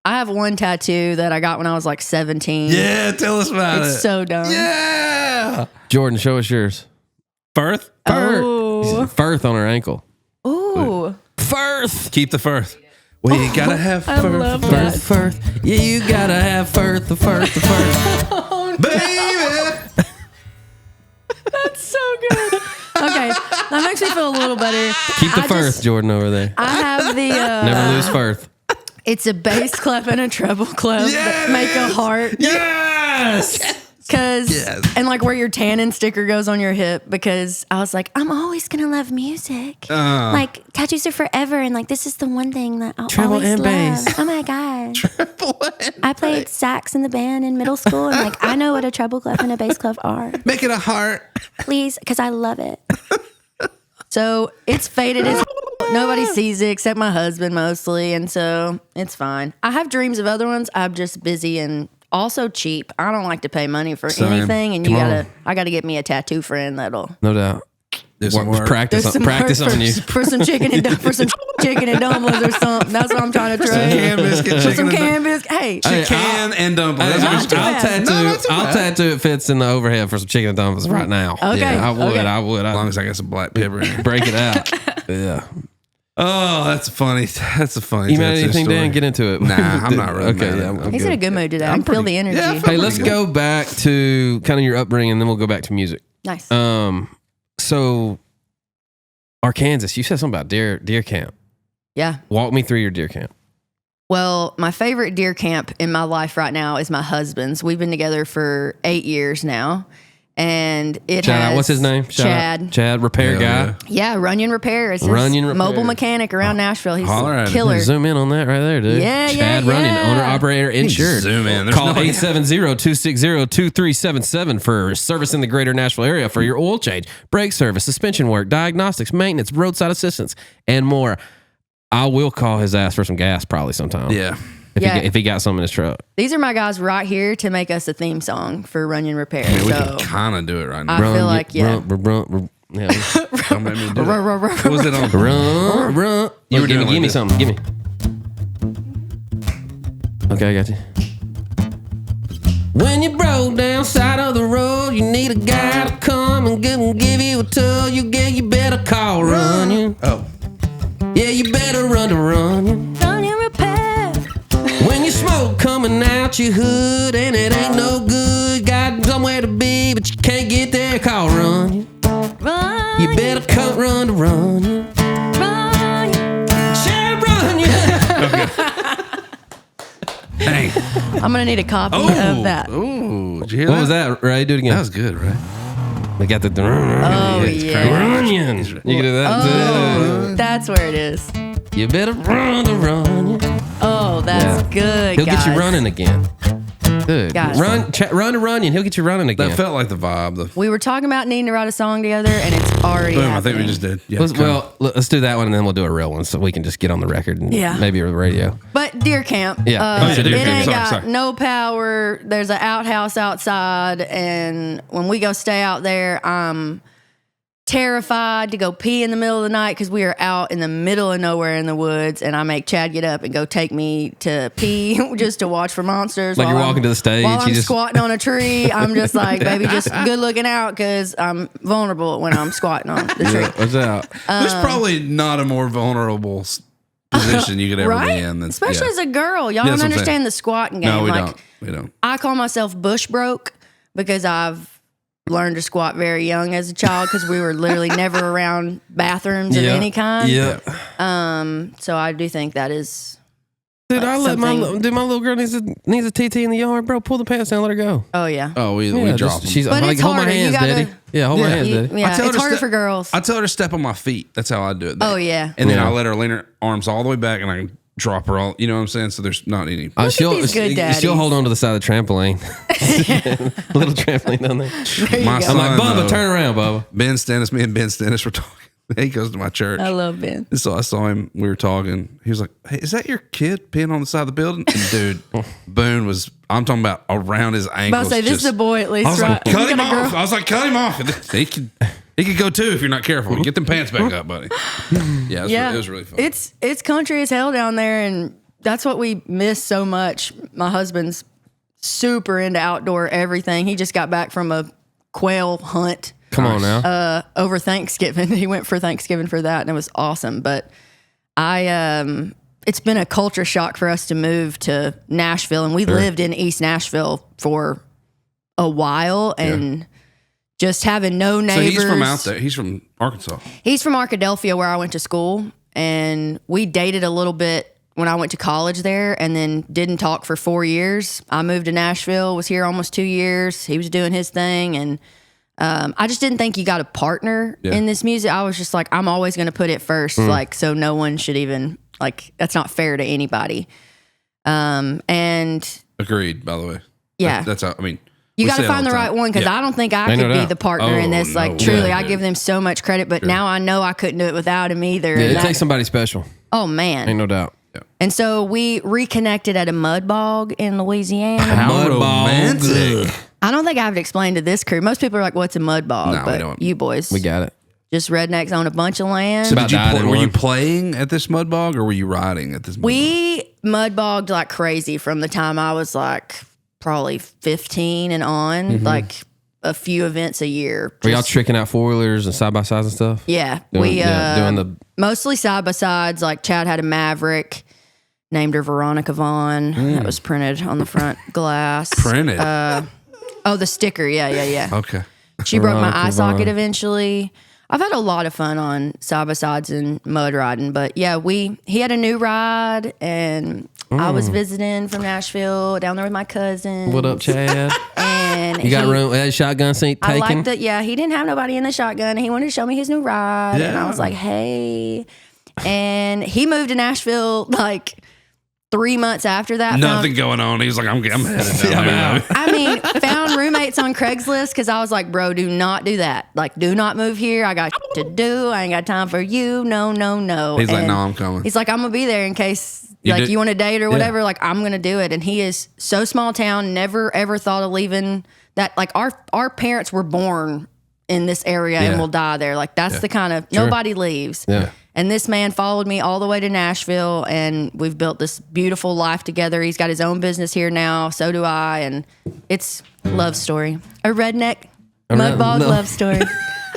I have one tattoo that I got when I was like 17.
Yeah, tell us about it.
It's so dumb.
Yeah.
Jordan, show us yours.
Firth?
Oh.
Firth on her ankle.
Ooh.
Firth.
Keep the Firth. Well, you gotta have
I
Firth.
love that.
Firth. Yeah, you gotta have Firth. The Firth.
Baby.
That's so good. Okay, that makes me feel a little better.
Keep the
I
Firth,
just-
Jordan, over there.
I have the.
Never lose Firth.
It's a bass clef and a treble clef that make a heart.
Yes.
Cause
Yes.
and like where your tannin sticker goes on your hip, because I was like, I'm always gonna love music. Like tattoos are forever, and like this is the one thing that I'll
Treble
always
and
love.
bass.
Oh my god! I played sax in the band in middle school, and like I know what a treble clef and a bass clef are.
Make it a heart.
Please, because I love it. So it's faded as nobody sees it except my husband mostly, and so it's fine. I have dreams of other ones. I'm just busy and also cheap. I don't like to pay money for
Same.
anything, and
Come
I gotta get me a tattoo friend that'll
No doubt.
Do some work.
Practice
do some
practice
work
on you.
for some chicken and chicken and dumplings or something. That's what I'm trying to trade.
Can biscuit,
For
chicken
some
and
can biscuit. Hey,
Chicken and dumplings.
I'll,
That's what
too
it's
bad.
tattoo.
No,
I'll tattoo. It fits in the overhead for some chicken and dumplings right now.
Okay,
Yeah, I would.
okay.
I would.
As long
I'd
as I got some black pepper in it.
break it out. Yeah.
Oh, that's funny. That's a funny.
You made
tattoo
anything,
story.
Dan? Get into it.
Nah, I'm not really
Okay,
mad
yeah.
at it.
I'm
he's
good.
in a good mood today. I can feel the energy.
yeah, I feel
Hey, let's
pretty
go back to kind of your upbringing, and then we'll go back to music.
Nice.
So Arkansas, you said something about deer camp.
Yeah.
Walk me through your deer camp.
Well, my favorite deer camp in my life right now is my husband's. We've been together for 8 years now. And it
Shout
has
out. What's his name? Shout
Chad.
out. Chad, repair
Yeah,
guy.
Yeah, Runyon Repair is his
Runyon Repair.
mobile mechanic around Nashville. He's
Holler at
a
him.
killer.
Zoom in on that right there, dude.
Yeah,
Chad
yeah,
Runyon,
yeah.
owner, operator, insured.
zoom in. There's
Call
no-
870-260-2377 for service in the greater Nashville area for your oil change, brake service, suspension work, diagnostics, maintenance, roadside assistance, and more. I will call his ass for some gas probably sometime.
Yeah.
If he got some in his truck.
These are my guys right here to make us a theme song for Runyon Repair.
I mean, we
So
can kind of do it right now.
I feel like, yeah.
Yeah.
Don't make me do it. What was it on?
Run.
You were
give
doing
me
like
something. Give me. Okay, I got you. When you broke down side of the road, you need a guy to come and give you a tow. You better call Runyon.
Oh.
Yeah, you better run to Runyon.
Runyon Repair.
When you smoke coming out your hood and it ain't no good, got somewhere to be, but you can't get there, call Runyon.
Run.
You better run to Runyon. Share Runyon.
Dang.
I'm going to need a copy of that.
Ooh. Did you hear
What
that?
was that, Ray? Do it again.
That was good, right?
We got the
Oh, yeah.
Runyon. You can do that
Oh, that's where it is.
too. You better run to Runyon.
Oh, that's good,
He'll
guys.
get you running again. Good.
Guys.
Run to Runyon. He'll get you running again.
That felt like the vibe.
We were talking about needing to write a song together, and it's already
Boom, I
happening.
think we just did. Yeah,
Let's do that one, and then we'll do a real one, so we can just get on the record and
Yeah.
maybe a radio.
But deer camp.
Yeah.
Oh, yeah, deer
it
camp.
ain't
Sorry,
got
sorry.
no power. There's an outhouse outside, and when we go stay out there, I'm terrified to go pee in the middle of the night because we are out in the middle of nowhere in the woods, and I make Chad get up and go take me to pee just to watch for monsters.
Like
while
you're
I'm-
walking to the stage,
While I'm
you just-
squatting on a tree, I'm just like, baby, just good looking out because I'm vulnerable when I'm squatting on the tree.
What's out?
There's probably not a more vulnerable position you could ever
Right?
be in. Than,
Especially
yeah.
as a girl. Y'all
That's
don't
what I'm saying.
understand the squatting game.
No, we
like,
don't. We don't.
I call myself bush broke because I've learned to squat very young as a child because we were literally never around bathrooms of any kind.
Yeah.
So I do think that is
Dude,
like
I let
something-
my little girl needs a TT in the yard, bro. Pull the pants down, let her go.
Oh yeah.
Oh, we drop
just,
them.
she's
But
like,
it's
hold my
harder. You
hands,
gotta-
daddy. Yeah, hold my hands, daddy.
Yeah,
tell her
it's
to
harder
step-
for girls.
I tell her to step on my feet. That's how I do it.
Oh yeah.
And then
Yeah.
I let her lean her arms all the way back, and I can drop her all. You know what I'm saying? So there's not any.
at these good daddies.
she'll hold on to the side of the trampoline. Little trampoline down there.
There you
My
go.
son-
I'm like, Bubba,
though.
turn around, Bubba.
Ben Stennis, me and Ben Stennis were talking. He goes to my church.
I love Ben.
So I saw him. We were talking. He was like, "Hey, is that your kid peeing on the side of the building?" And dude, Boone was. I'm talking about around his ankles.
About to say, this is a boy at least,
I was
right?
like, cut
You
him
got a
off.
girl?
I was like, cut him off. He could go too if you're not careful. Get them pants back up, buddy. Yeah, it was really fun.
It's country as hell down there, and that's what we miss so much. My husband's super into outdoor everything. He just got back from a quail hunt
Come on now.
over Thanksgiving. He went for Thanksgiving for that, and it was awesome. But it's been a culture shock for us to move to Nashville, and we lived in East Nashville for a while, and just having no
so
neighbors.
he's from out there. He's from Arkansas.
He's from Arkadelphia, where I went to school, and we dated a little bit when I went to college there, and then didn't talk for 4 years. I moved to Nashville, was here almost 2 years. He was doing his thing, and I just didn't think you got a partner in this music. I was just like, I'm always going to put it first, like, so no one should even, like, that's not fair to anybody. And
Agreed. By the way.
yeah,
That's how. I mean,
you
we
got
say
to
it all
find the right
time.
one, because
Yeah.
I don't think I
Ain't
could
no
be
doubt.
the partner in
Oh,
this. Like,
no
truly,
way,
I
dude.
give them so much credit, but now I know I couldn't do it without him either.
Yeah,
And
it
that-
takes somebody special.
oh man,
Ain't no doubt.
And so we reconnected at a Mud Bogg in Louisiana.
How
Mud Bogg.
romantic.
I don't think I have to explain to this crew. Most people are like, "What's a Mud Bogg?"
No, we
but
don't.
you boys,
We got it.
just rednecks own a bunch of land.
So
About
did you
died in
were you
one.
playing at this Mud Bogg or were you riding at this Mud Bogg?
We mud bogged like crazy from the time I was like probably 15 and on, like a few events a year.
Were y'all tricking out 4-wheelers and side-by-sides and stuff?
Yeah,
Doing the
mostly side by sides. Like Chad had a Maverick, named her Veronica Vaughn. That was printed on the front glass.
Printed.
Oh, the sticker. Yeah.
Okay.
She broke my
Veronica
eye socket
Vaughn.
eventually. I've had a lot of fun on side by sides and mud riding, but yeah, he had a new ride, and I was visiting from Nashville down there with my cousin.
what up, Chad?
And
You got room? That shotgun seat
I
taken?
liked that. Yeah, he didn't have nobody in the shotgun. And he wanted to show me his new ride, and I was like, "Hey." And he moved to Nashville like 3 months after that.
Nothing going on. He was like, I'm headed down there.
I mean, found roommates on Craigslist because I was like, "Bro, do not do that. Like, do not move here. I got to do. I ain't got time for you. No."
He's like,
And
no, I'm coming.
He's like, "I'm gonna be there in case
You
like
did-
you want to date or whatever." Like, I'm gonna do it. And he is so small town. Never ever thought of leaving. That like our parents were born in this area and
Yeah.
will die there. Like that's the kind of nobody leaves.
Yeah.
And this man followed me all the way to Nashville, and we've built this beautiful life together. He's got his own business here now. So do I. And it's love story. A redneck Mud Bogg
no.
love story.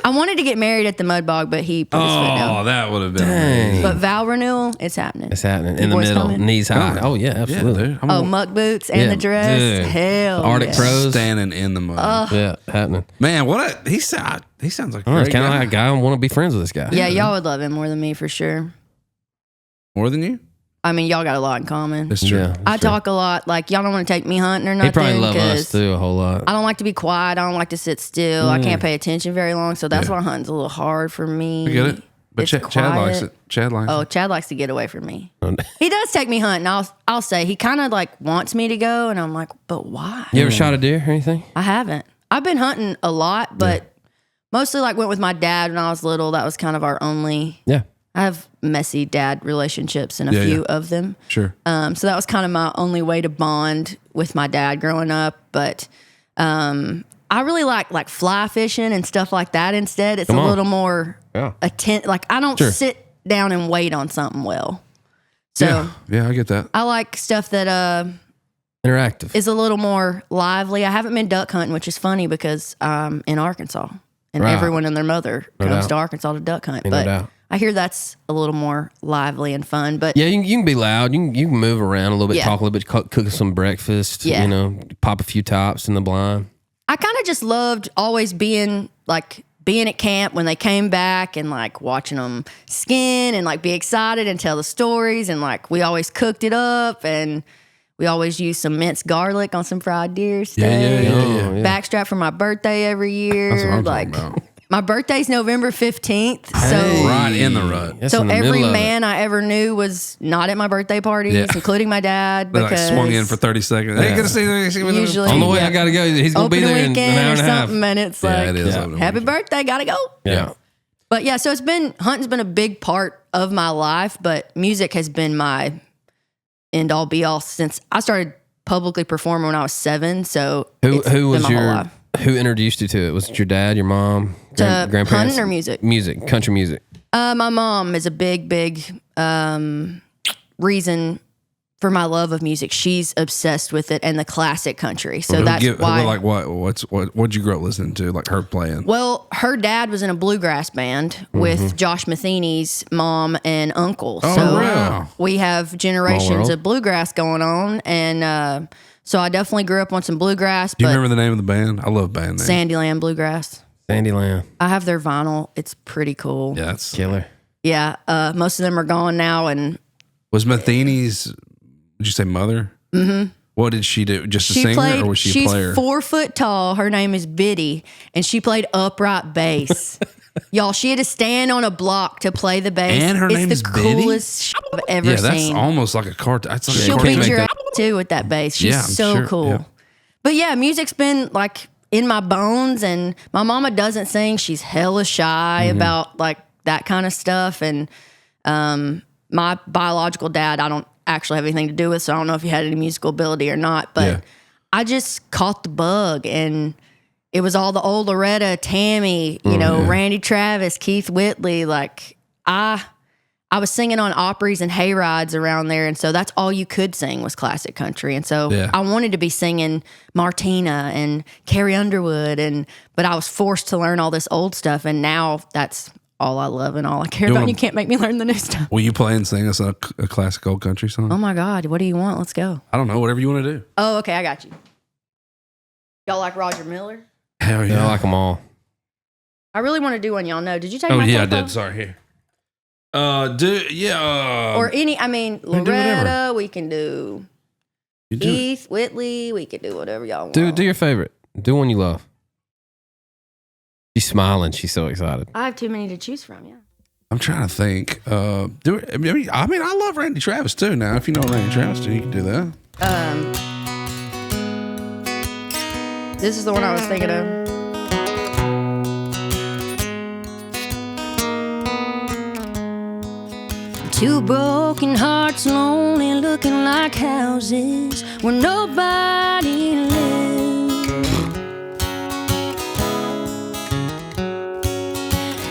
I wanted to get married at the Mud Bogg, but he put his foot
Oh,
down.
that would have been amazing.
But vow renewal, it's happening.
It's happening in the
boys
middle,
coming?
knees high. Oh yeah,
Yeah,
absolutely.
dude. I'm
Oh, muck boots and
Yeah,
the dress.
dude.
Hell,
Arctic
yeah.
Pros.
standing in the mud.
Yeah, happening.
Man, he sounds like a
Oh, it's
great
kind of
guy.
like a guy. I want to be friends with this guy.
Yeah, y'all would love him more than me for sure.
More than you?
I mean, y'all got a lot in common.
That's true.
Yeah.
I talk a lot. Like, y'all don't want to take me hunting or nothing.
He probably love us
'cause
too a whole lot.
I don't like to be quiet. I don't like to sit still. I can't pay attention very long. So that's why hunting's a little hard for me.
I get it. But
It's
Chad likes
quiet.
it. Chad likes
Oh,
it.
Chad likes to get away from me. He does take me hunting. I'll say he kind of like wants me to go, and I'm like, but why?
You ever shot a deer or anything?
I haven't. I've been hunting a lot, but mostly like went with my dad when I was little. That was kind of our only.
Yeah.
I have messy dad relationships and a
Yeah,
few
yeah.
of them.
Sure.
So that was kind of my only way to bond with my dad growing up. But I really like fly fishing and stuff like that instead. It's
Come
a
on.
little more
Yeah.
like I don't
Sure.
sit down and wait on something well. So
Yeah, I get that.
I like stuff that
Interactive.
is a little more lively. I haven't been duck hunting, which is funny because I'm in Arkansas and
Right.
everyone and their mother
No
comes
doubt.
to Arkansas to duck hunt.
Ain't no
But
doubt.
I hear that's a little more lively and fun. But
Yeah, you can be loud. You can move around a little bit,
Yeah.
talk a little bit, cook some breakfast.
Yeah.
You know, pop a few tops in the blind.
I kind of just loved always being like being at camp when they came back and like watching them skin and like be excited and tell the stories. And like we always cooked it up and we always used some minced garlic on some fried deer steak.
Yeah.
Backstrap for my birthday every year.
That's what I'm
like
talking about.
my birthday's November 15th. So
Right in the rut.
That's
so
in the
every
middle of
man I ever knew was not at my birthday parties,
Yeah.
including my dad.
They like
Because
swung in for 30 seconds. Hey, gonna see
usually
On the way,
yeah,
I gotta go. He's gonna be
open
there in an
weekend
hour
or
and a half.
something, and it's like,
it is open
happy
weekend.
birthday, gotta go.
Yeah.
But yeah, so hunting's been a big part of my life, but music has been my end all be all since I started publicly performing when I was 7. So
Who
it's been
was
my whole
your
life.
who introduced you to it? Was it your dad, your mom,
To
grandparents?
hunting or music?
Music, country music.
My mom is a big reason for my love of music. She's obsessed with it and the classic country. So that's why.
Like what'd you grow up listening to? Like her playing?
Well, her dad was in a bluegrass band with Josh Matheny's mom and uncle.
Oh,
So
wow.
we have generations
world.
of bluegrass going on. And so I definitely grew up on some bluegrass.
Do you
but
remember the name of the band? I love band names.
Sandyland Bluegrass.
Sandyland,
I have their vinyl. It's pretty cool.
Yeah, that's
killer.
Yeah. Most of them are gone now. And
was Matheny's. Did you say mother? Mm-hmm. What did she do? Just a singer, or was she a player?
She's 4 foot tall. Her name is Biddy, and she played upright bass. Y'all, she had to stand on a block to play the bass.
And her
it's
name is
the
Biddy?
coolest shit I've ever
Yeah, that's
seen.
almost like a cartoon. That's like
She'll
a
beat
cartoon.
your ass too with that bass. She's
Yeah, I'm
so
sure,
cool.
yeah.
But yeah, music's been like in my bones, and my mama doesn't sing. She's hella shy
Mm-hmm.
about like that kind of stuff. And my biological dad, I don't actually have anything to do with, so I don't know if he had any musical ability or not. But
Yeah.
I just caught the bug, and it was all the old Loretta, Tammy, you know, Randy Travis, Keith Whitley. Like I was singing on Opry's and hayrides around there, and so that's all you could sing was classic country. And so
Yeah.
I wanted to be singing Martina and Carrie Underwood, but I was forced to learn all this old stuff, and now that's all I love and all I care about. You can't make me learn the new stuff.
Will you play and sing us a classic old country song?
Oh my God, what do you want? Let's go.
I don't know. Whatever you want to do.
Oh, okay, I got you. Y'all like Roger Miller?
Hell
Yeah, I like them all.
I really want to do one y'all know. Did you take
Oh
my
yeah, I
telephone?
did. Sorry, here.
Or any, I mean,
can do whatever.
Loretta, we can do
You do it.
Keith, Whitley, we could do whatever y'all want.
Do your favorite. Do one you love. She's smiling. She's so excited.
I have too many to choose from, yeah.
I'm trying to think. Do it. I mean, I love Randy Travis too. Now, if you know Randy Travis too, you can do that.
This is the one I was thinking of. Two broken hearts, lonely, looking like houses where nobody lives.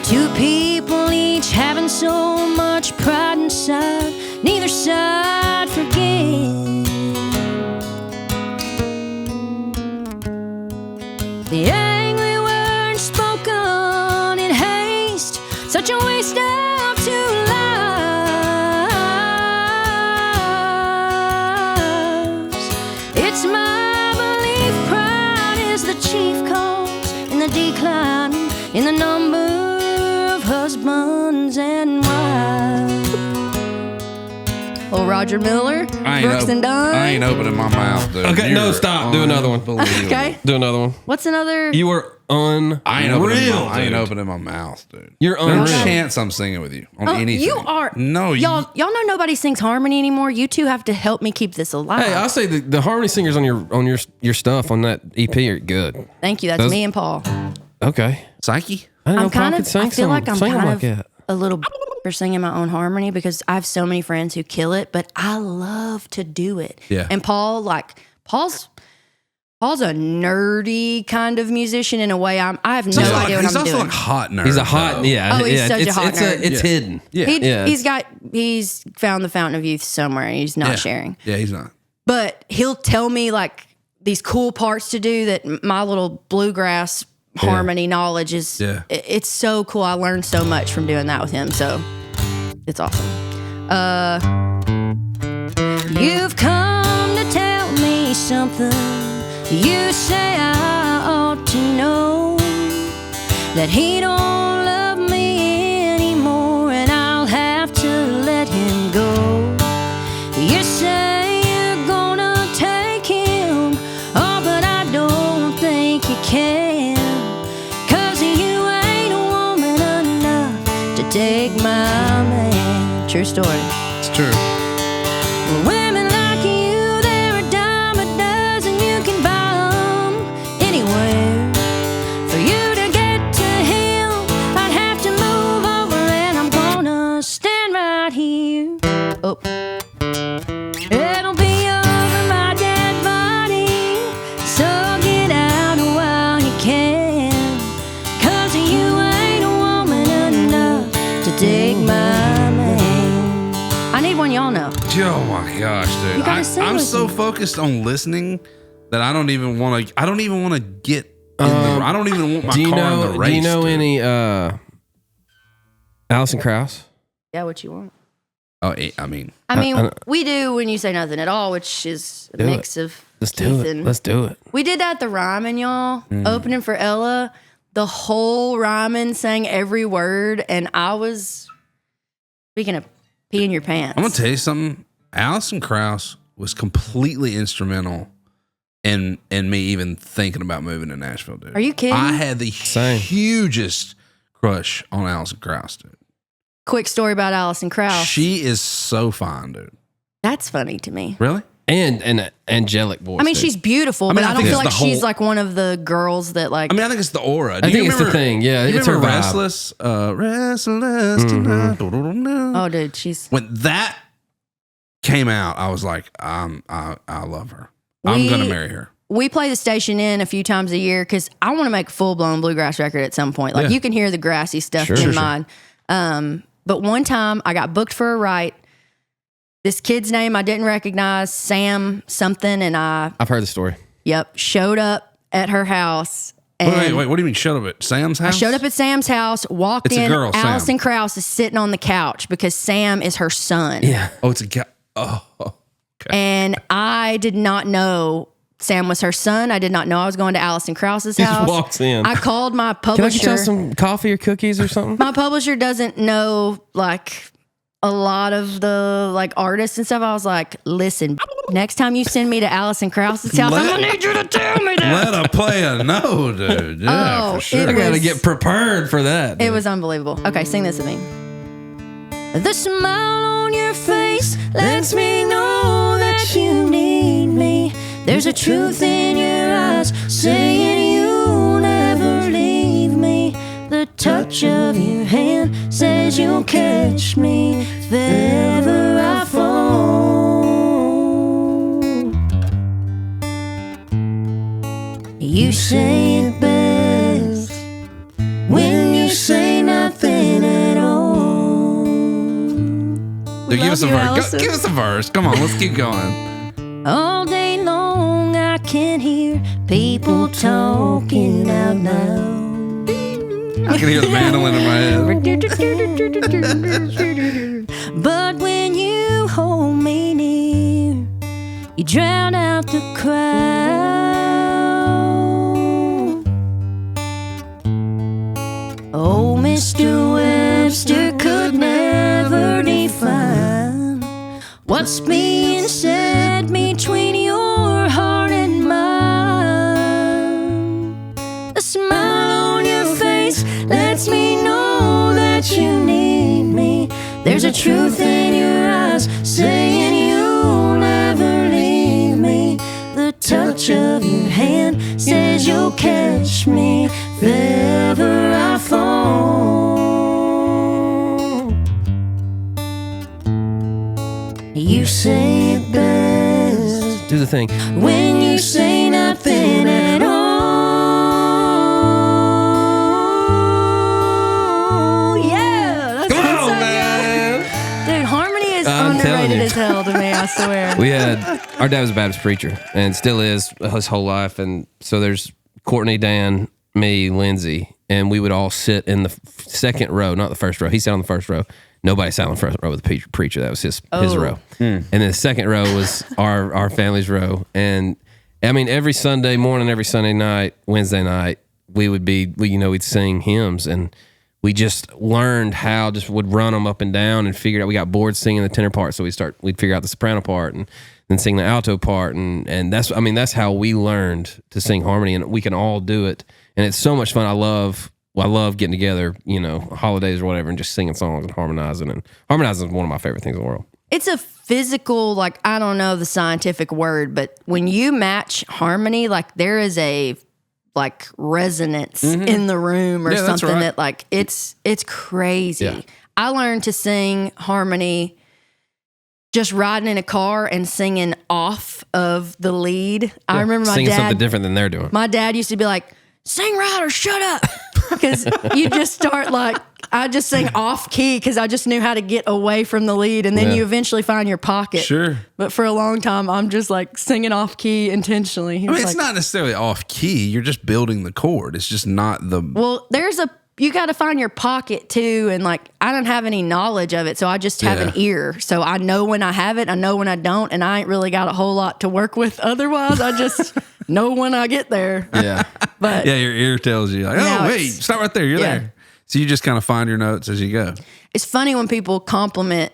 Two people each having so much pride inside, neither side forgives. The angry words spoken in haste, such a waste of two lives. It's my belief pride is the chief cause in the decline in the number of husbands and wives. Oh, Roger Miller, Brooks and Dunn.
I ain't opening my mouth, dude.
Okay, no, stop. Do another one.
Okay.
Do another one.
What's another?
You were unreal.
I ain't opening my mouth, dude.
You're
No
unreal.
chance I'm singing with you on anything.
You are.
No,
y'all know nobody sings harmony anymore. You two have to help me keep this alive.
Hey, I'll say the harmony singers on your stuff on that EP are good.
Thank you. That's
Those-
me and Paul.
Okay.
Psyche.
I didn't know
I'm
Paul
kind
could
of.
sing
I feel like I'm
sing
kind
like
of
that.
a little for singing my own harmony because I have so many friends who kill it, but I love to do it.
Yeah.
And Paul's a nerdy kind of musician in a way. I have no idea what
He's
I'm
also
doing.
like hot nerd.
He's a hot,
though.
yeah.
Oh, he's
yeah,
such a
it's,
hot
it's
nerd.
It's hidden.
Yeah.
He's found the fountain of youth somewhere and he's not sharing.
Yeah, he's not.
But he'll tell me like these cool parts to do that my little bluegrass harmony knowledge is.
Yeah.
It's so cool. I learned so much from doing that with him. So it's awesome. You've come to tell me something you say I ought to know, that he don't love me anymore, and I'll have to let him go. You say you're gonna take him, oh, but I don't think you can, 'cause you ain't a woman enough to take my man. True story.
It's true.
Women like you, they're a dime a dozen. You can buy them anywhere. For you to get to him, I'd have to move over, and I'm gonna stand right here. Oh. It'll be over my dead body, so get out while you can, 'cause you ain't a woman enough to take my man. I need one y'all know.
Oh my gosh, dude!
You gotta sing
I'm
with
so
me.
focused on listening that I don't even want to. I don't even want to get. In the, I don't even want my car in the race.
Do you know
dude.
any Alison Krauss?
Yeah, what you want.
Oh, I mean,
We do When You Say Nothing at All, which is a
Do
mix of
Let's
Keith
do it.
and-
Let's do it.
We did that at the Ryman, y'all, opening for Ella. The whole Ryman sang every word, and I was, speaking of peeing your pants.
I'm gonna tell you something. Alison Krauss was completely instrumental in me even thinking about moving to Nashville, dude.
Are you kidding?
I had the
Same.
hugest crush on Alison Krauss, dude.
Quick story about Alison Krauss.
She is so fine, dude.
That's funny to me.
Really?
And an angelic voice.
I mean,
dude.
she's beautiful,
I mean,
but
I
I don't
think
feel
it's
like
the
she's
whole-
like one of the girls that like.
I mean, I think it's the aura.
I think it's the thing. Yeah,
You
it's her
remember
vibe.
Restless? Restless tonight.
oh, dude, she's.
When that came out, I was like, I love her. I'm gonna marry her.
We play the station in a few times a year because I want to make a full blown bluegrass record at some point. Like
Yeah.
you can hear the grassy stuff
Sure,
in
sure,
mine. But one time I got booked for a Riot. This kid's name I didn't recognize, Sam something, and
I've heard the story.
showed up at her house. And
Wait. What do you mean showed up at Sam's
I
house?
showed up at Sam's house, walked
It's a
in.
girl, Sam.
Alison Krauss is sitting on the couch because Sam is her son.
Yeah.
Oh, it's a guy. Oh, okay.
And I did not know Sam was her son. I did not know I was going to Alison Krauss's
Just
house.
walks in.
I called my
Can I get
publisher.
y'all some coffee or cookies or something?
My publisher doesn't know like a lot of the like artists and stuff. I was like, listen, next time you send me to Alison Krauss's house, I'm gonna need you to tell me that.
Let a player know, dude. Yeah,
Oh,
for sure.
I
it
gotta
was-
get prepared for that.
It was unbelievable. Okay, sing this with me. The smile on your face lets me know that you need me. There's a truth in your eyes saying you'll never leave me. The touch of your hand says you'll catch me if ever I fall. You say it best when you say nothing at all.
Dude, give us a
Love you,
verse.
Allison.
Give us a verse. Come on, let's keep going.
All day long I can hear people talking out loud.
I can hear the mandolin in my head.
But when you hold me near, you drown out the crowd. Oh, Mr. Webster could never define what's being said between your heart and mine. The smile on your face lets me know that you need me. There's a truth in your eyes saying you'll never leave me. The touch of your hand says you'll catch me if ever I fall. You say it best
Do the thing.
when you say nothing at all. Yeah, that's
Come
what
on,
I'm
man.
Dude, harmony is
I'm telling
underrated
you.
as hell to me, I swear.
We had our dad was a Baptist preacher and still is his whole life. And so there's Courtney, Dan, me, Lindsay, and we would all sit in the second row, not the first row. He sat on the first row. Nobody sat on the first row with the preacher. That was his row. And then the second row was our family's row. And I mean, every Sunday morning, every Sunday night, Wednesday night, we'd sing hymns, and we just learned how, just would run them up and down and figured out. We got bored singing the tenor part, so we'd figure out the soprano part and then sing the alto part, and that's how we learned to sing harmony, and we can all do it, and it's so much fun. I love getting together, holidays or whatever, and just singing songs and harmonizing. And harmonizing is one of my favorite things in the world.
It's a physical, like, I don't know the scientific word, but when you match harmony, like there is a like resonance in the room or something that like it's crazy. Yeah. I learned to sing harmony just riding in a car and singing off of the lead. Yeah. I remember my
singing
dad,
something different than they're doing.
My dad used to be like, "Sing right or shut up," because you just start like, I just sing off key because I just knew how to get away from the lead, and then you eventually find your pocket.
Sure.
But for a long time, I'm just like singing off key intentionally.
It's not necessarily off key. You're just building the chord. It's just not the.
Well, you got to find your pocket too, and like I don't have any knowledge of it, so I just have an ear. So I know when I have it, I know when I don't, and I ain't really got a whole lot to work with otherwise. I just know when I get there.
Yeah.
But
your ear tells you like, oh wait, stop right there. You're there. So you just kind of find your notes as you go.
It's funny when people compliment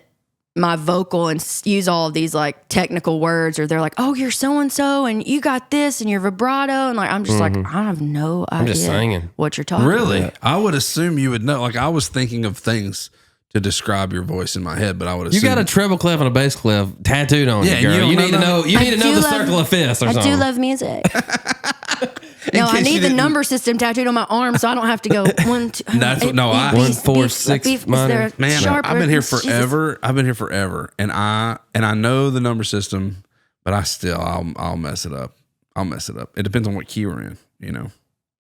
my vocal and use all of these like technical words, or they're like, "Oh, you're so and so, and you got this, and your vibrato," and like I'm just like, I have no idea
just singing.
what you're talking
Really?
about.
I would assume you would know. Like I was thinking of things to describe your voice in my head, but I would assume
you got a treble clef and a bass clef tattooed on you, girl. You need to know. You need to know the circle of fifths or something.
I do love music. No, I need the number system tattooed on my arm, so I don't have to go 1, 2.
That's what.
1, 4, 6.
Man, I've been here forever. I've been here forever, and I know the number system, but I'll mess it up. I'll mess it up. It depends on what key we're in.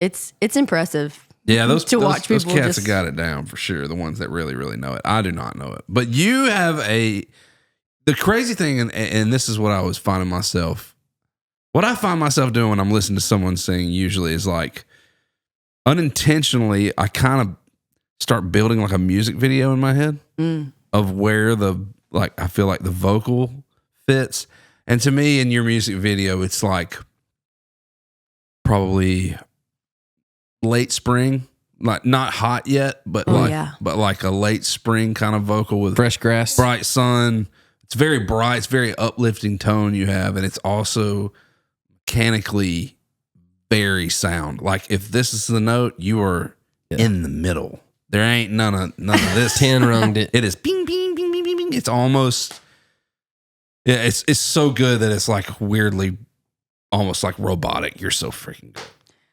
It's impressive.
Yeah, those
watch
those
people
cats have got it down for sure. The ones that really, really know it. I do not know it, but you have the crazy thing, and this is what I was finding myself. What I find myself doing when I'm listening to someone sing usually is like unintentionally, I kind of start building like a music video in my head of where I feel like the vocal fits. And to me, in your music video, it's like probably late spring, like not hot yet, but like a late spring kind of vocal with
fresh grass,
bright sun. It's very bright. It's very uplifting tone you have, and it's also mechanically very sound. Like if this is the note, you are in the middle. There ain't none of this
10 runged it.
It is bing bing bing bing bing bing. It's almost it's so good that it's like weirdly almost like robotic. You're so freaking good.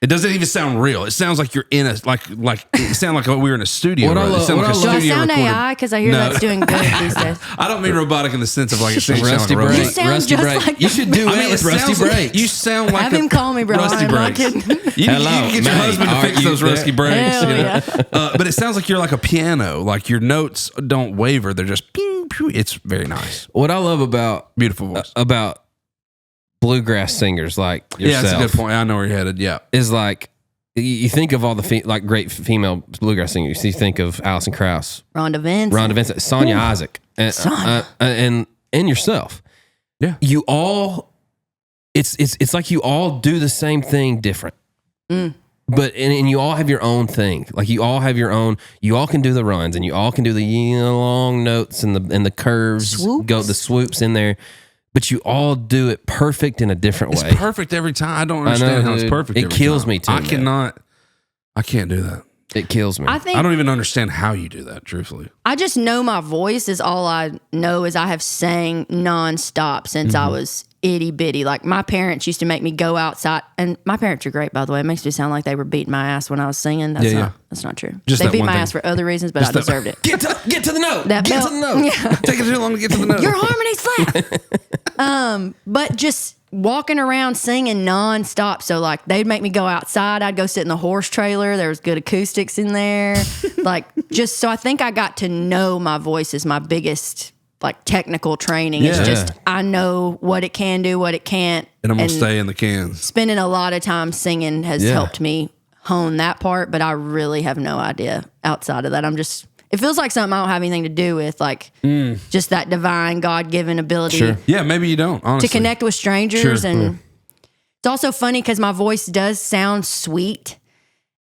It doesn't even sound real. It sounds like you're in a like it sounds like we were in a studio.
Do I sound AI? Because I hear that's doing good these days.
I don't mean robotic in the sense of like it's
Rusty
Break.
You sound
Rusty
just
Break.
like
You should do it with Rusty Break.
You sound like
have him call me, bro.
Rusty
I'm not
Breaks.
kidding.
You can get your husband to fix those Rusty Breaks.
Hell
But it sounds like you're like a piano. Like your notes don't waver. They're just ping, ping. It's very nice.
What I love about
beautiful voice
about bluegrass singers like yourself.
Yeah, that's a good point. I know where you're headed. Yeah,
is like. You think of all the great female bluegrass singers. You think of Alison Krauss,
Rhonda Vincent,
Sonia Isaac, and yourself.
Yeah,
you all. It's like you all do the same thing different, but and you all have your own thing. Like you all have your own. You all can do the runs, and you all can do the long notes and the curves. The swoops in there. But you all do it perfect in a different way.
It's perfect every time. I don't understand how it's perfect.
It kills me too.
I can't do that.
It kills me.
I
don't even understand how you do that, truthfully.
I just know my voice is all I know. Is I have sang nonstop since I was itty bitty. Like my parents used to make me go outside, and my parents are great, by the way. It makes me sound like they were beating my ass when I was singing. That's not true. They beat my ass for other reasons, but I deserved it.
Get to the note.
Get to the note. Yeah.
Taking too long to get to the note.
Your harmony slap. But just walking around singing nonstop. So like they'd make me go outside. I'd go sit in the horse trailer. There was good acoustics in there. So I think I got to know my voice is my biggest like technical training. It's just I know what it can do, what it can't.
And I'm gonna stay in the cans.
Spending a lot of time singing has helped me hone that part, but I really have no idea outside of that. It feels like something I don't have anything to do with, like just that divine God-given ability.
Sure. Yeah, maybe you don't, honestly.
To connect with strangers. It's also funny because my voice does sound sweet.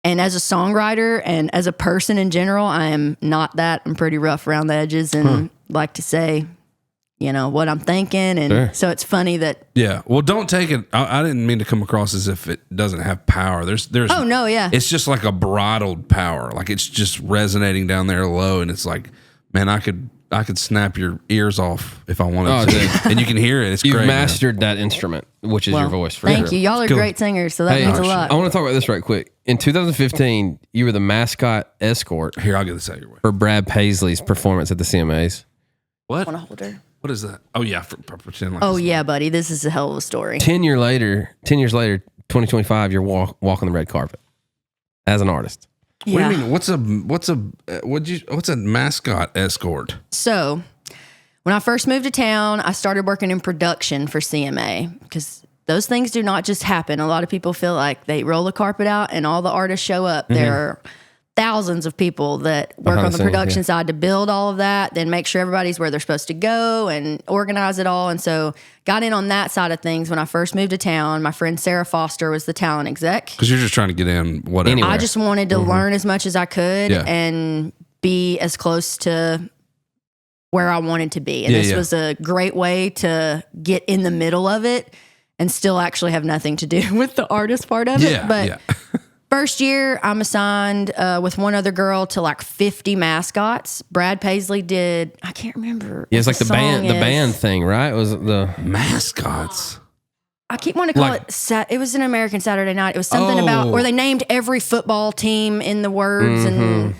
And as a songwriter and as a person in general, I am not that. I'm pretty rough around the edges and like to say, you know, what I'm thinking. And so it's funny that.
Yeah. Well, don't take it. I didn't mean to come across as if it doesn't have power. There's.
Oh, no, yeah.
It's just like a bridled power. Like it's just resonating down there low. And it's like, man, I could snap your ears off if I wanted to. And you can hear it. It's
You've
great.
mastered that instrument, which is your voice. For
thank
sure.
you. Y'all are great singers, so that means a lot.
I want to talk about this right quick. In 2015, you were the mascot escort.
Here, I'll get this out of your way.
For Brad Paisley's performance at the CMAs.
What?
Want to hold her?
What is that? Oh, yeah. Pretend like
Oh, yeah, buddy. This is a hell of a story.
10 years later, 2025, you're walking the red carpet as an artist.
Yeah.
What do you mean? What's a mascot escort?
So, when I first moved to town, I started working in production for CMA because those things do not just happen. A lot of people feel like they roll the carpet out and all the artists show up. There are thousands of people that work on the production side to build all of that, then make sure everybody's where they're supposed to go and organize it all. And so got in on that side of things when I first moved to town. My friend Sarah Foster was the talent exec.
Because you're just trying to get in whatever.
Anywhere.
I just wanted to learn as much as I could and be as close to where I wanted to be. And this was a great way to get in the middle of it and still actually have nothing to do with the artist part of it. But first year, I'm assigned with one other girl to like 50 mascots. Brad Paisley did, I can't remember.
Yeah, it's like the band thing, right? It was the
mascots.
I keep wanting to call it, it was an American Saturday Night. It was something about where they named every football team in the words and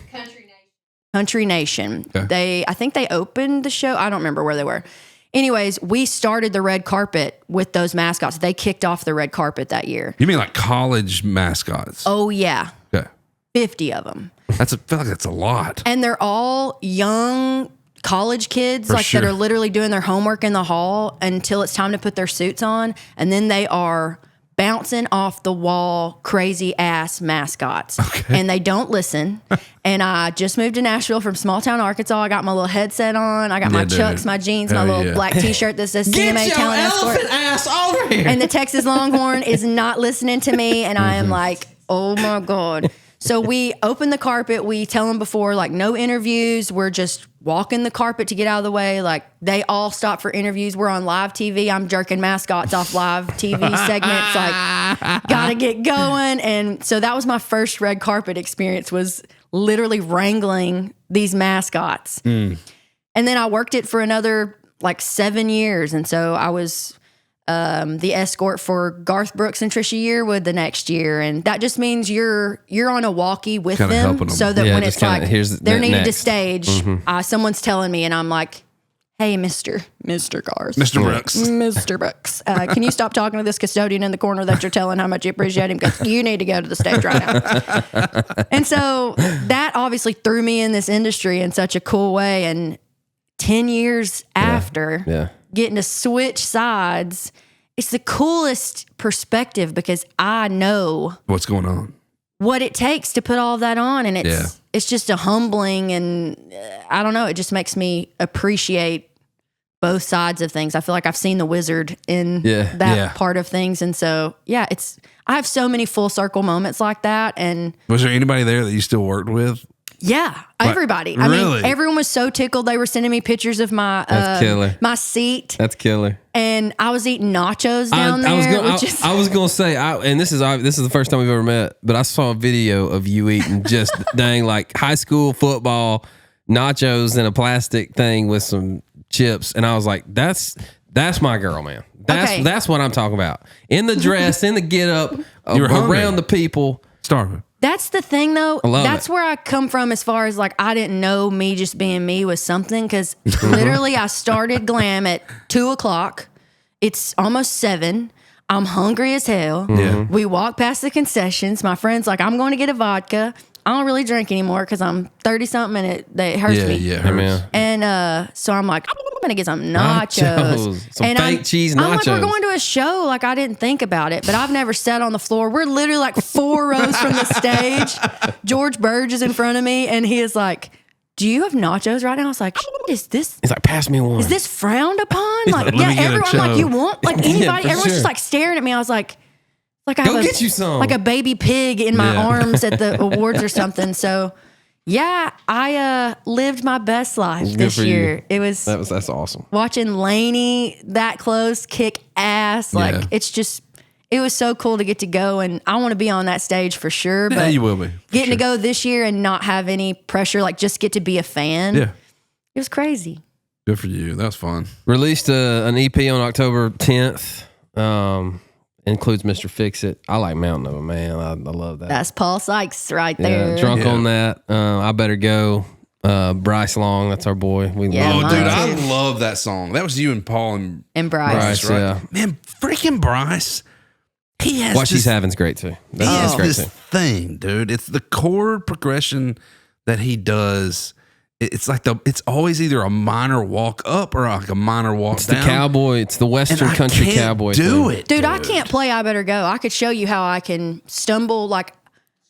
Country Nation. Okay. I think they opened the show. I don't remember where they were. Anyways, we started the red carpet with those mascots. They kicked off the red carpet that year.
You mean like college mascots?
Oh, yeah.
Okay.
50 of them.
I feel like that's a lot.
And they're all young college kids that are literally doing their homework in the hall until it's time to put their suits on. And then they are bouncing off the wall, crazy ass mascots. Okay. And they don't listen. And I just moved to Nashville from small town Arkansas. I got my little headset on. I got my Chucks, my jeans, my little black t-shirt that says CMA Talent Escort.
Get your elephant ass over here.
And the Texas Longhorn is not listening to me. And I am like, oh my God. So we open the carpet. We tell them before, like, no interviews. We're just walking the carpet to get out of the way. Like, they all stop for interviews. We're on live TV. I'm jerking mascots off live TV segments. Like, gotta get going. And so that was my first red carpet experience, was literally wrangling these mascots. And then I worked it for another, like, 7 years. And so I was the escort for Garth Brooks and Trisha Yearwood the next year, and that just means you're on a walkie with them, so that when it's like they're needed to stage, someone's telling me, and I'm like, "Hey, Mr. Garth,
Mr. Brooks,
Mr. Brooks, can you stop talking to this custodian in the corner that you're telling how much you appreciate him? Because you need to go to the stage right now." And so that obviously threw me in this industry in such a cool way, and 10 years after. Getting to switch sides, it's the coolest perspective because I know
what's going on,
what it takes to put all of that on, and it's just a humbling, and I don't know, it just makes me appreciate both sides of things. I feel like I've seen the wizard in that part of things, and so I have so many full circle moments like that. And
was there anybody there that you still worked with?
Yeah, everybody. I mean, everyone was so tickled. They were sending me pictures of my my seat.
That's killer.
And I was eating nachos down there.
I was gonna say, and this is the first time we've ever met, but I saw a video of you eating just dang like high school football nachos in a plastic thing with some chips, and I was like, that's my girl, man. That's what I'm talking about. In the dress, in the get up, around the people,
starving.
That's the thing, though. That's
it.
where I come from as far as, like, I didn't know me just being me was something, because literally I started glam at 2:00. It's almost 7. I'm hungry as hell. Yeah. We walk past the concessions. My friend's like, I'm going to get a vodka. I don't really drink anymore because I'm 30-something and it hurts me.
Yeah, it hurts.
And so I'm like, I'm going to get some nachos.
Some fake cheese nachos.
I'm like, we're going to a show. Like, I didn't think about it, but I've never sat on the floor. We're literally like 4 rows from the stage. George Burge is in front of me, and he is like, do you have nachos right now? I was like, is this?
He's like, pass me one.
Is this frowned upon? Like,
everyone,
like, you want? Like, anybody? Everyone's just like staring at me. I was like, like I
Go
have
get you some.
like a baby pig in my arms at the awards or something. So yeah, I lived my best life this year.
You.
It was
that's awesome.
Watching Lainey that close kick ass. Like it was so cool to get to go, and I want to be on that stage for sure. But
yeah, you will be.
Getting to go this year and not have any pressure, like just get to be a fan.
Yeah.
It was crazy.
Good for you. That was fun.
Released an EP on October 10th. Includes Mr. Fix It. I like Mountain of a Man. I love that.
That's Paul Sykes right there.
Drunk on that. I Better Go. Bryce Long, that's our boy. We
Yeah,
love
mine
Dude,
too.
I love that song. That was you and Paul and
Bryce.
right?
yeah.
Man, freaking Bryce. He has
What She's
this,
Having's great too.
he
That's
has
great
this
too.
thing, dude. It's the chord progression that he does. It's like it's always either a minor walk up or like a minor walk
It's
down.
the cowboy. It's the Western
And I
country
can't
cowboy.
do
thing.
it,
Dude, I can't play I Better Go. I could show you how I can stumble. Like,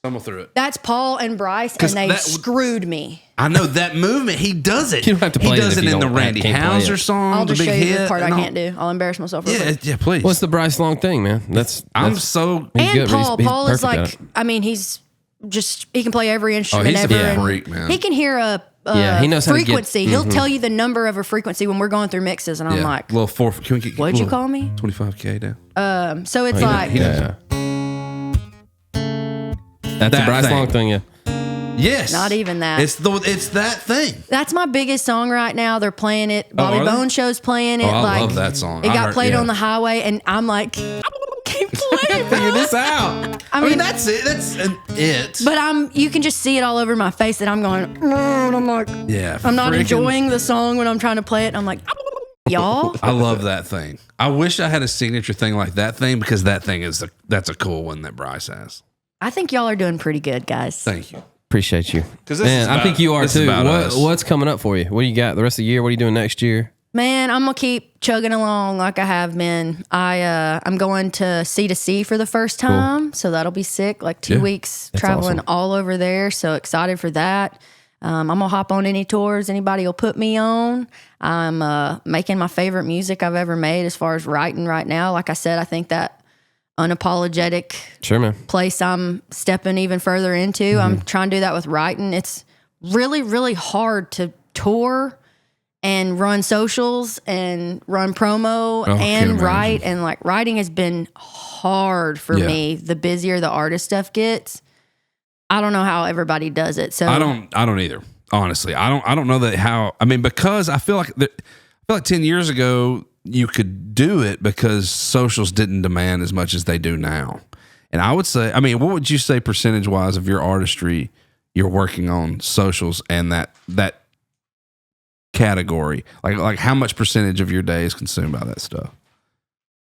Stumble through it.
that's Paul and Bryce, and
'Cause
they
that-
screwed me.
I know that movement. He does it.
You don't have to play
He
it
does
if
it
you
in the
don't-
Randy
can't play
Houser
it.
song,
I'll
the
just
big
show you
hit.
the part I
and all-
can't do. I'll embarrass myself real
Yeah,
quick.
yeah, please.
What's the Bryce Long thing, man? That's
I'm so.
he's
And
good, but
Paul.
he's
Paul is
perfect at
like,
it.
I mean, he's just, he can play every instrument
he's a
ever. and
freak, man.
He can hear a
Yeah, he knows how to get-
frequency. He'll tell you the number of a frequency when we're going through mixes, and I'm
Yeah,
like,
little four. Can we get
what'd you
little
call me?
25K down?
So it's like,
Yeah. That's
That
a Bryce
thing.
Long thing, yeah.
Yes.
Not even that.
It's that thing.
that's my biggest song right now. They're playing it. Bobby
are they?
Bone Show's playing it.
Oh, I
like,
love that song.
It
I
got
heard-
played
yeah.
on the highway, and I'm like, keep playing.
Figure this out.
I
I
mean,
mean, that's it. That's it.
but you can just see it all over my face that I'm going, and I'm like,
Yeah.
I'm not
freaking-
enjoying the song when I'm trying to play it. I'm like, y'all.
I love that thing. I wish I had a signature thing like that thing because that thing that's a cool one that Bryce has.
I think y'all are doing pretty good, guys.
Thank you.
Appreciate you.
'Cause this
Man,
is
I
about-
think you are
this is
too.
about us.
What's coming up for you? What do you got the rest of the year? What are you doing next year?
Man, I'm gonna keep chugging along like I have been. I'm going to C2C for the first time, so that'll be sick. Like 2
Yeah,
weeks
that's
traveling
awesome.
all over there. So excited for that. I'm gonna hop on any tours anybody will put me on. I'm making my favorite music I've ever made as far as writing right now. Like I said, I think that unapologetic
Sure, man.
place I'm stepping even further into.
Mm-hmm.
I'm trying to do that with writing. It's really, really hard to tour and run socials and run promo
I can
and
imagine.
write. And like writing has been hard for
Yeah.
me. The busier the artist stuff gets, I don't know how everybody does it. So
I don't either. Honestly, I don't know that how. I mean, because I feel like 10 years ago you could do it because socials didn't demand as much as they do now. And I would say, I mean, what would you say percentage wise of your artistry you're working on socials and that category? Like how much percentage of your day is consumed by that stuff?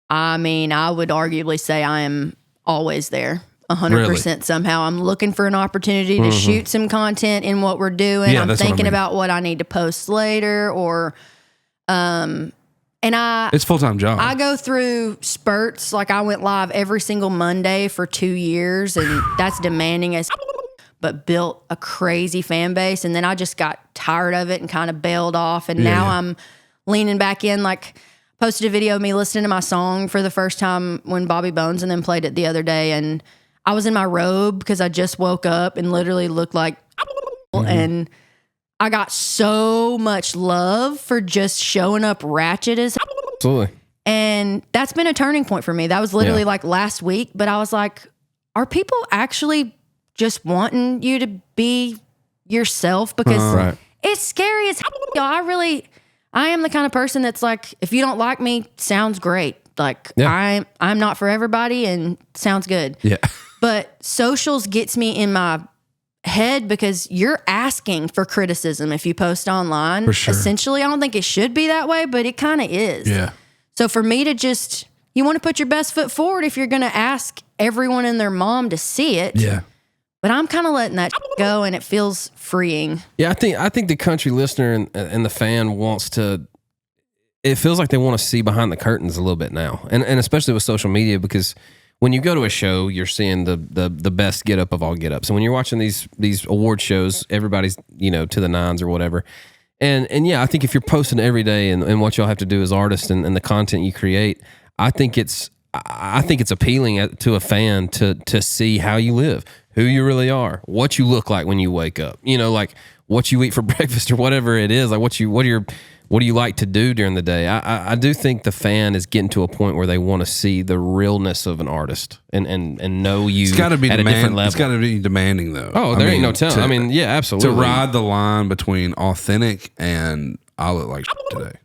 I mean, I would arguably say I am always there. 100% somehow. I'm looking for an opportunity to shoot some content in what we're doing.
Yeah,
I'm
that's what I
thinking
mean.
about what I need to post later or and
It's a full-time job.
I go through spurts. Like I went live every single Monday for 2 years, and that's demanding as but built a crazy fan base. And then I just got tired of it and kind of bailed off. And now I'm leaning back in. Like posted a video of me listening to my song for the first time when Bobby Bones and then played it the other day. And I was in my robe because I just woke up and literally looked like and I got so much love for just showing up ratchet as
Absolutely.
and that's been a turning point for me. That was literally
Yeah.
like last week, but I was like, are people actually just wanting you to be yourself? Because
Right.
it's scary as y'all. I am the kind of person that's like, if you don't like me, sounds great. Like
Yeah.
I'm not for everybody and sounds good.
yeah.
But socials gets me in my head because you're asking for criticism if you post online.
For sure.
Essentially, I don't think it should be that way, but it kind of is.
Yeah.
So for me to just, you want to put your best foot forward if you're going to ask everyone and their mom to see it.
Yeah.
But I'm kind of letting that go, and it feels freeing.
Yeah, I think the country listener and the fan wants to. It feels like they want to see behind the curtains a little bit now, and especially with social media, because when you go to a show, you're seeing the best get up of all get ups. And when you're watching these award shows, everybody's to the nines or whatever. And yeah, I think if you're posting every day and what y'all have to do as artists and the content you create, I think it's I think it's appealing to a fan to see how you live, who you really are, what you look like when you wake up, like what you eat for breakfast or whatever it is, like what do you like to do during the day? I do think the fan is getting to a point where they want to see the realness of an artist and know you
it's gotta be
at a different level.
It's got to be demanding, though.
Oh, there ain't no telling. Yeah, absolutely.
To ride the line between authentic and I look like today.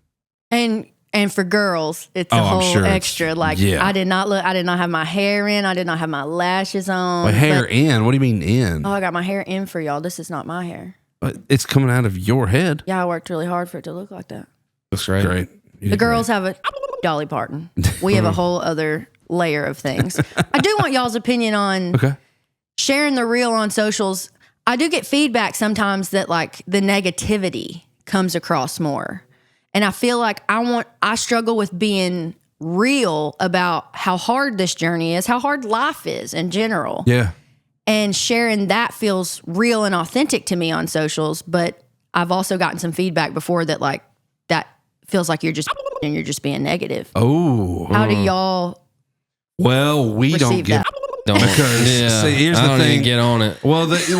And for girls, it's a whole extra. Like, I did not have my hair in. I did not have my lashes on.
My hair in? What do you mean in?
Oh, I got my hair in for y'all. This is not my hair.
But it's coming out of your head.
Yeah, I worked really hard for it to look like that.
Looks great.
The girls have a Dolly Parton. We have a whole other layer of things. I do want y'all's opinion on sharing the reel on socials. I do get feedback sometimes that like the negativity comes across more. And I feel like I struggle with being real about how hard this journey is, how hard life is in general.
Yeah.
And sharing that feels real and authentic to me on socials. But I've also gotten some feedback before that like that feels like you're just being negative.
Oh.
How do y'all
Well, we don't get
that?
Don't
because see, here's the thing.
Get on it.
Well, it's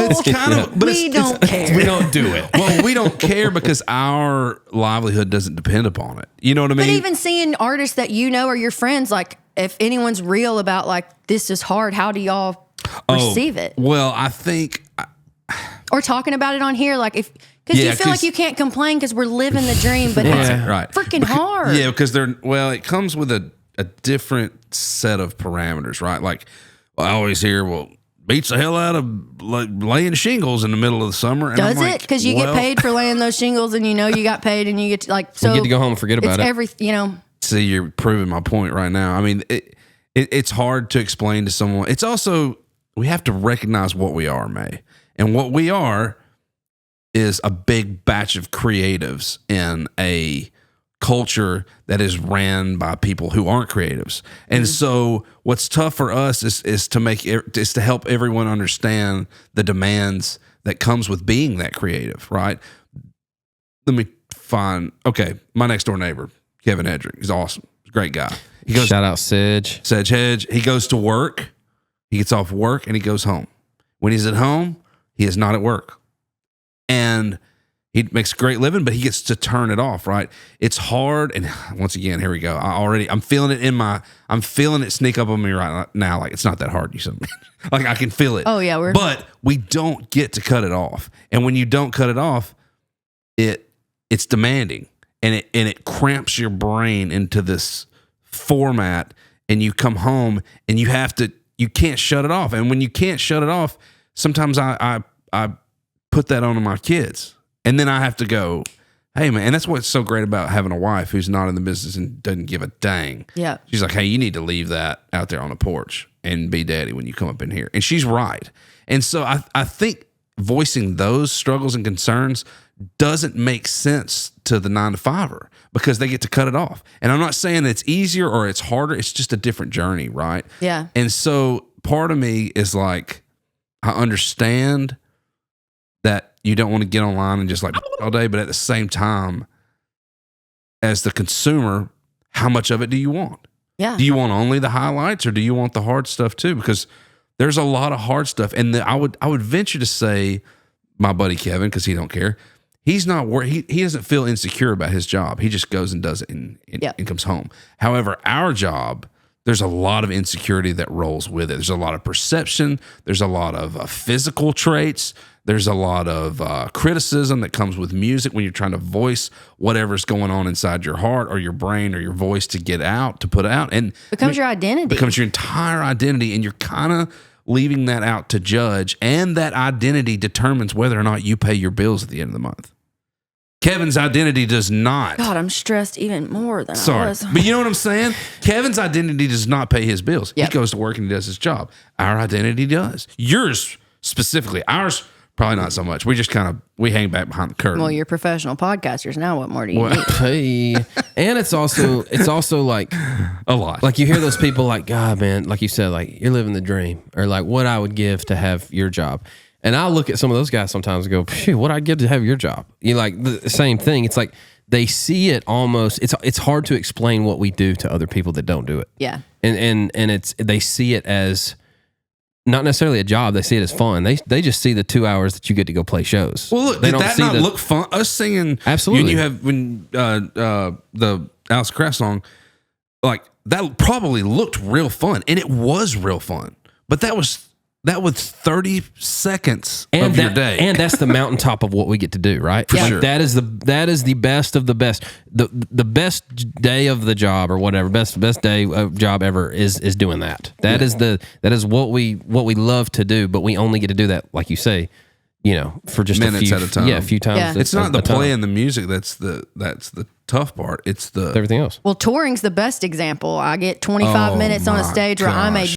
it's kind of, but
we don't care.
We don't do it. Well, we don't care because our livelihood doesn't depend upon it. You know what I mean?
But even seeing artists that you know or your friends, like if anyone's real about like this is hard, how do y'all receive it?
Well, I think,
or talking about it on here, like because you feel like you can't complain because we're living the dream, but it's freaking hard.
Yeah, because it comes with a different set of parameters, right? Like I always hear, well, beats the hell out of like laying shingles in the middle of the summer. And
Does
I'm
it?
like,
Because you get paid for laying those shingles, and you got paid, and you get to, like so
you get to go home and forget about
it.
See, you're proving my point right now. I mean, it's hard to explain to someone. It's also we have to recognize what we are, Mae, and what we are is a big batch of creatives in a culture that is ran by people who aren't creatives. And so what's tough for us is to help everyone understand the demands that comes with being that creative, right? Let me find, my next door neighbor, Kevin Hedrick. He's awesome. He's a great guy. He goes,
shout out Sedge
Hedge. He goes to work. He gets off work and he goes home. When he's at home, he is not at work. And he makes a great living, but he gets to turn it off, right? It's hard. And once again, here we go. I'm feeling it sneak up on me right now. Like, it's not that hard. You said, like, I can feel it.
Oh yeah.
But we don't get to cut it off. And when you don't cut it off, it's demanding and it cramps your brain into this format, and you come home and you can't shut it off. And when you can't shut it off, sometimes I put that on my kids. And then I have to go, hey, man. And that's what's so great about having a wife who's not in the business and doesn't give a dang.
Yeah.
She's like, hey, you need to leave that out there on the porch and be daddy when you come up in here. And she's right. And so I think voicing those struggles and concerns doesn't make sense to the 9-to-5er because they get to cut it off. And I'm not saying it's easier or it's harder. It's just a different journey, right?
Yeah.
And so part of me is like, I understand that you don't want to get online and just like all day, but at the same time, as the consumer, how much of it do you want?
Yeah.
Do you want only the highlights or do you want the hard stuff too? Because there's a lot of hard stuff. And I would venture to say my buddy Kevin, because he don't care, he's not he doesn't feel insecure about his job. He just goes and does it and comes home. However, our job, there's a lot of insecurity that rolls with it. There's a lot of perception. There's a lot of physical traits. There's a lot of criticism that comes with music when you're trying to voice whatever's going on inside your heart or your brain or your voice to get out, to put out. And
becomes your identity.
Becomes your entire identity. And you're kind of leaving that out to judge. And that identity determines whether or not you pay your bills at the end of the month. Kevin's identity does not.
God, I'm stressed even more than I was.
But you know what I'm saying? Kevin's identity does not pay his bills.
Yep.
He goes to work and he does his job. Our identity does. Yours specifically. Ours, probably not so much. We just we hang back behind the curtain.
Well, you're professional podcasters. Now what more do you need?
Hey, and it's also like
a lot.
Like you hear those people like, God, man, like you said, like you're living the dream, or like what I would give to have your job. And I'll look at some of those guys sometimes and go, phew, what I'd give to have your job. You like the same thing. It's like they see it almost. It's hard to explain what we do to other people that don't do it.
Yeah.
And they see it as not necessarily a job. They see it as fun. They just see the 2 hours that you get to go play shows.
Well, look,
they
did that not look fun? Us singing,
absolutely.
When the Alice Craft song, like that probably looked real fun, and it was real fun. But that was 30 seconds of your day,
and that's the mountaintop of what we get to do, right?
For sure.
That is the best of the best. The best day of the job or whatever, best day of job ever is doing that. That is what we love to do, but we only get to do that, like you say, for just
minutes at a time.
Yeah, a few times.
Yeah.
It's not the play and the music that's the tough part. It's
everything else.
Well, touring's the best example. I get 25 minutes on a stage where I'm a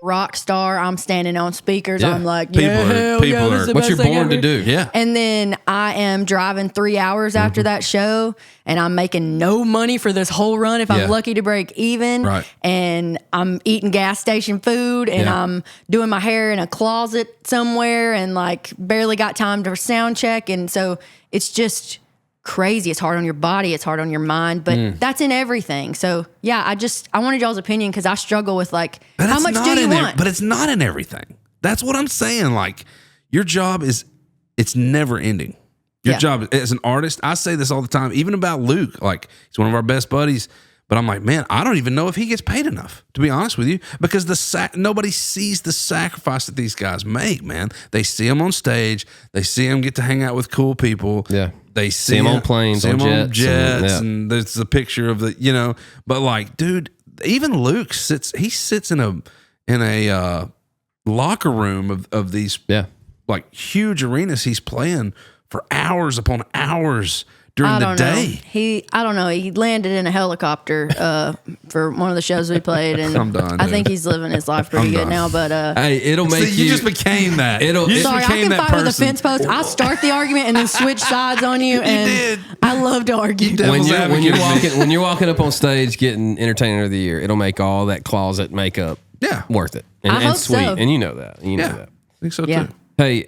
rock star. I'm standing on speakers.
Yeah.
I'm like,
People are
what you're born to do.
Yeah.
And then I am driving 3 hours after that show, and I'm making no money for this whole run if I'm lucky to break even.
Right.
And I'm eating gas station food, and I'm doing my hair in a closet somewhere, and like barely got time to sound check. And so it's just crazy. It's hard on your body. It's hard on your mind, but that's in everything. So yeah, I wanted y'all's opinion because I struggle with like, how much do you want?
But it's not in everything. That's what I'm saying. Like your job it's never ending. Your job as an artist, I say this all the time, even about Luke, like he's one of our best buddies, but I'm like, man, I don't even know if he gets paid enough, to be honest with you, because nobody sees the sacrifice that these guys make, man. They see him on stage. They see him get to hang out with cool people.
Yeah.
They see
him on planes, on jets,
and there's a picture of the, but like, dude, even Luke sits in a locker room of these like huge arenas he's playing for hours upon hours during the day.
I don't know. He landed in a helicopter for one of the shows we played, and
I'm done,
I
dude.
think he's living his life pretty good now. But
hey, it'll make
you just became that.
Sorry, I can fight with a fence post. I start the argument and then switch sides on you, and I love to argue.
When you're walking up on stage getting Entertainer of the Year, it'll make all that closet makeup worth it and sweet,
so.
and you know that. Know that.
I think so too.
Hey,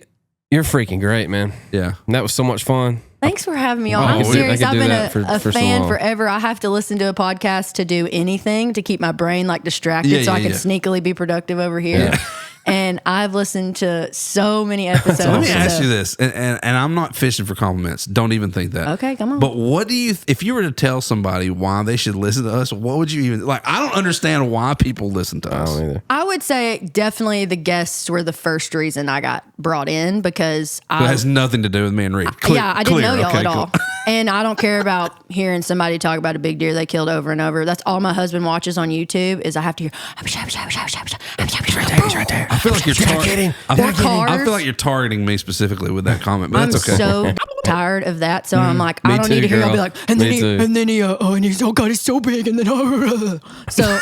you're freaking great, man.
Yeah,
that was so much fun.
Thanks for having me on. I'm serious. I've been a fan forever. I have to listen to a podcast to do anything to keep my brain like distracted so I can sneakily be productive over here. Yeah. And I've listened to so many episodes.
Let me ask you this, and I'm not fishing for compliments. Don't even think that.
Okay, come on.
But what do you, if you were to tell somebody why they should listen to us, what would you even, like, I don't understand why people listen to us.
I don't either.
I would say definitely the guests were the first reason I got brought in because
it has nothing to do with me and Reid.
I didn't know y'all at all. And I don't care about hearing somebody talk about a big deer they killed over and over. That's all my husband watches on YouTube is I have to hear.
He's right there.
I feel like you're targeting. I feel like you're targeting me specifically with that comment, but that's okay.
I'm so tired of that. So I'm like, I don't need to hear. I'll be like, and then he's oh god, he's so big, and then so.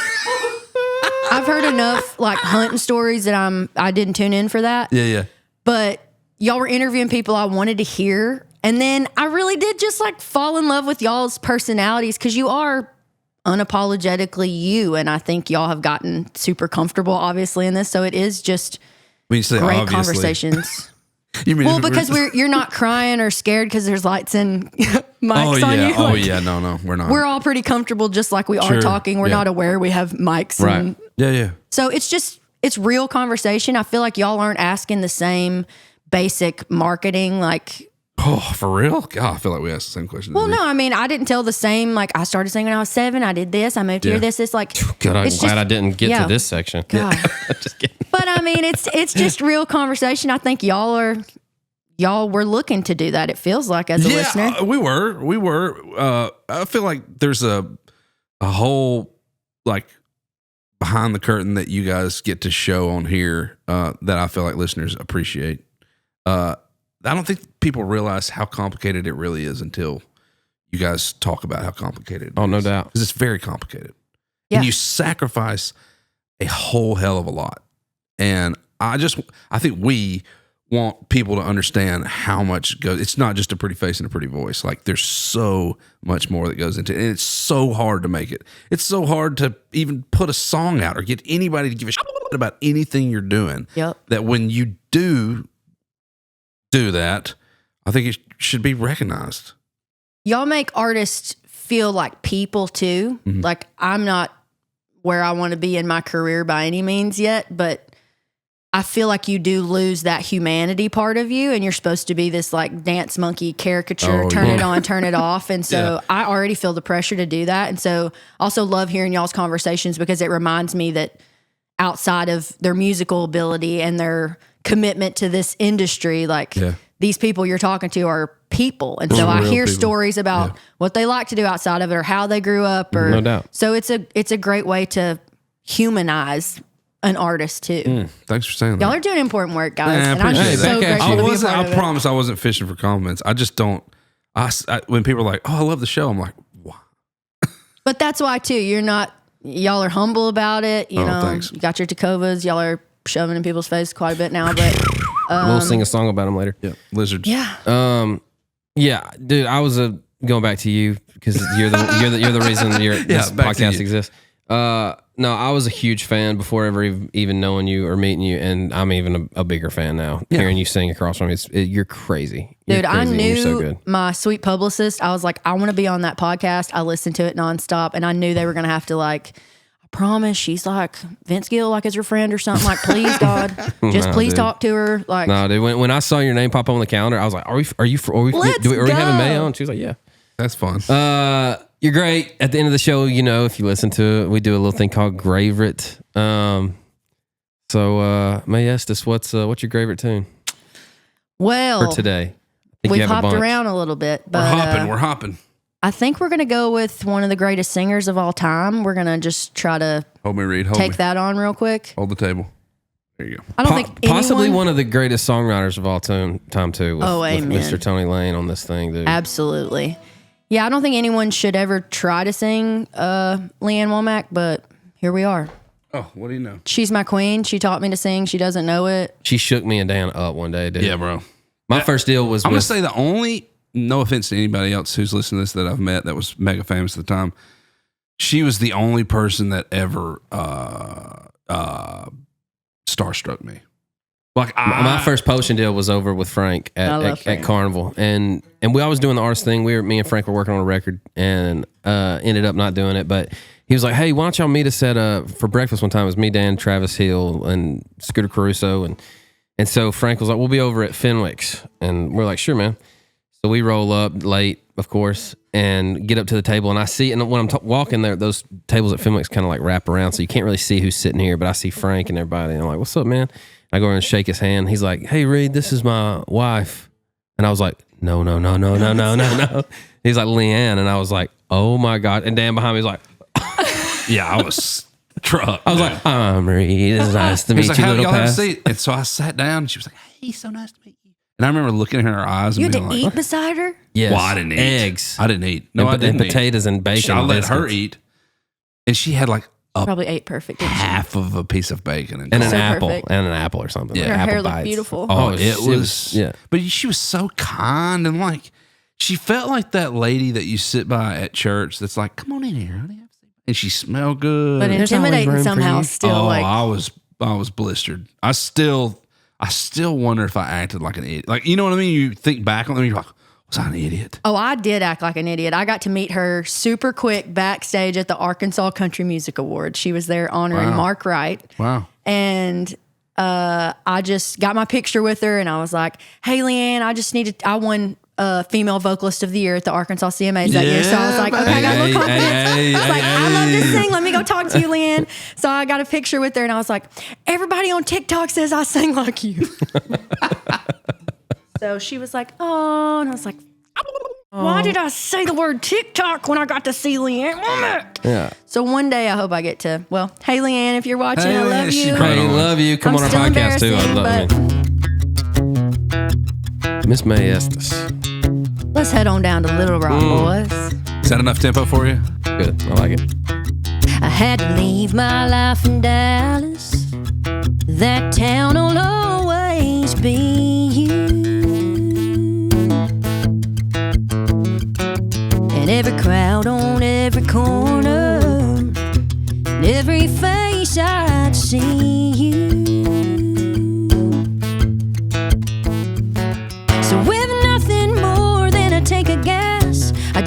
I've heard enough like hunting stories that I didn't tune in for that.
Yeah.
But y'all were interviewing people I wanted to hear. And then I really did just like fall in love with y'all's personalities because you are unapologetically you. And I think y'all have gotten super comfortable, obviously, in this. So it is just great conversations.
You mean
because you're not crying or scared because there's lights and mics on you.
Oh, yeah. No, we're not.
We're all pretty comfortable just like we are talking. We're not aware we have mics.
Right.
Yeah.
So it's real conversation. I feel like y'all aren't asking the same basic marketing like.
Oh, for real? God, I feel like we asked the same question.
Well, no, I mean, I didn't tell the same, like, I started singing when I was 7, I did this, I moved here, this, like.
God, I'm glad I didn't get to this section.
God.
Just kidding.
But, I mean, it's just real conversation. I think y'all were looking to do that, it feels like, as a listener.
We were. I feel like there's a whole, like, behind the curtain that you guys get to show on here that I feel like listeners appreciate. I don't think people realize how complicated it really is until you guys talk about how complicated it is.
Oh, no doubt.
Because it's very complicated.
Yeah.
And you sacrifice a whole hell of a lot. And I think we want people to understand how much goes. It's not just a pretty face and a pretty voice. Like there's so much more that goes into it. And it's so hard to make it. It's so hard to even put a song out or get anybody to give a shit about anything you're doing.
Yep.
That when you do that, I think it should be recognized.
y'all make artists feel like people too. Like I'm not where I want to be in my career by any means yet, but I feel like you do lose that humanity part of you, and you're supposed to be this like dance monkey caricature, turn it on, turn it off. And so I already feel the pressure to do that. And so also love hearing y'all's conversations because it reminds me that outside of their musical ability and their commitment to this industry, like these people you're talking to are people. And so I hear stories about what they like to do outside of it or how they grew up. Or,
No doubt.
So it's a great way to humanize an artist too.
Thanks for saying that.
Y'all are doing important work, guys.
Yeah, I
and I'm
appreciate
just
that.
so
Hey,
grateful to be a part
I
of it.
promise I wasn't fishing for compliments. I just don't. When people are like, "Oh, I love the show," I'm like, "Wow."
But that's why too. Y'all are humble about it. You know,
thanks.
you got your Tacovas. Y'all are shoving in people's face quite a bit now. But
We'll sing a song about them later.
Yeah, lizards.
yeah,
Yeah, dude, I was going back to you because you're the reason this
back to
podcast
you.
exists. No, I was a huge fan before ever even knowing you or meeting you, and I'm even a bigger fan now. Hearing you sing across from me, you're crazy. You're
dude, I
crazy and
knew
you're so good.
my sweet publicist. I was like, I want to be on that podcast. I listened to it nonstop, and I knew they were gonna have to like. I promise, she's like Vince Gill, like as her friend or something. Like, please, God, just please
dude.
talk to her. Like,
No, dude, when I saw your name pop up on the calendar, I was like, are we
Let's
having Mae
go.
on? She was like, yeah.
That's fun.
You're great. At the end of the show, you know, if you listen to it, we do a little thing called gravorite. So Mae Estes, what's your gravorite tune
well,
for today? I think
we've
you have a
hopped
bunch.
around a little bit, but
We're hopping.
I think we're gonna go with one of the greatest singers of all time. We're gonna just try to
Hold me, Reed. Hold
take
me.
that on real quick.
Hold the table. There you go.
I don't think
Possibly
anyone,
one of the greatest songwriters of all time too. With,
Oh,
with
amen.
Mr. Tony Lane on this thing, dude.
Absolutely. Yeah, I don't think anyone should ever try to sing LeeAnn Wommack, but here we are.
Oh, what do you know?
She's my queen. She taught me to sing. She doesn't know it.
She shook me and Dan up one day, dude.
Yeah, bro.
My first deal was
I'm gonna
with
say the only. No offense to anybody else who's listening to this that I've met that was mega famous at the time. She was the only person that ever starstruck me. Like
my first potion deal was over with Frank
I love
at
Frank.
Carnival, and we always doing the artist thing. Me and Frank were working on a record, and ended up not doing it. But he was like, "Hey, why don't y'all meet us at for breakfast one time?" It was me, Dan, Travis Hill, and Scooter Caruso, and so Frank was like, "We'll be over at Fenwick's," and we're like, "Sure, man." So we roll up late, of course, and get up to the table, and I see, and when I'm walking there, those tables at Fenwick's kind of like wrap around, so you can't really see who's sitting here, but I see Frank and everybody, and I'm like, "What's up, man?" I go over and shake his hand. He's like, "Hey, Reid, this is my wife." And I was like, no. He's like, "LeeAnn." And I was like, "Oh my God." And Dan behind me was like,
yeah, I was struck.
I was like, "I'm Reid. It's nice to
He's
meet
like,
you,
"How
little
y'all have a
past."
seat?" And so I sat down. And she was like, "Hey, so nice to meet you." And I remember looking in her eyes
You
and
had
being
to
like,
eat beside her?
Yes.
"Well, I didn't eat
eggs.
I didn't eat. No, I didn't
and
eat.
potatoes and bacon.
I
and
let her
biscuits.
eat, and she had like a
Probably ate perfect. didn't she?
half of a piece of bacon and
And an
So
apple.
perfect.
And an apple or something.
Yeah.
like
Her
apple
hair looked
bites.
beautiful.
Oh, it was.
Yeah.
But she was so kind and like, she felt like that lady that you sit by at church that's like, "Come on in here, honey." And she smelled good.
But
There's always
intimidating
room for
somehow
you.
still. Like,
I was blistered. I still wonder if I acted like an idiot. Like, you know what I mean? You think back on it, and you're like, was I an idiot?
oh, I did act like an idiot. I got to meet her super quick backstage at the Arkansas Country Music Awards. She was there honoring
Wow.
Mark Wright.
Wow.
And I just got my picture with her and I was like, "Hey, LeeAnn, I won Female Vocalist of the Year at the Arkansas CMAs that year." So I was like, "Okay, I got a little confidence." I was like, "I love to sing. Let me go talk to you, LeeAnn." So I got a picture with her and I was like, "Everybody on TikTok says I sing like you." So she was like, "Oh," and I was like, "Why did I say the word TikTok when I got to see LeeAnn Wommack?"
Yeah.
So one day I hope I get to, well, hey, LeeAnn, if you're watching,
Hey,
I love
LeeAnn, she
you.
cried.
Hey, love you. Come
I'm
on our
still
podcast too. I
embarrassing,
love Miss Mae Estes.
Let's head on down to Little Rock, boys.
Is that enough tempo for you?
Good. I like it.
I had to leave my life in Dallas. That town will always be you. And every crowd on every corner, and every face I'd see you. So with nothing more than a tank of gas, I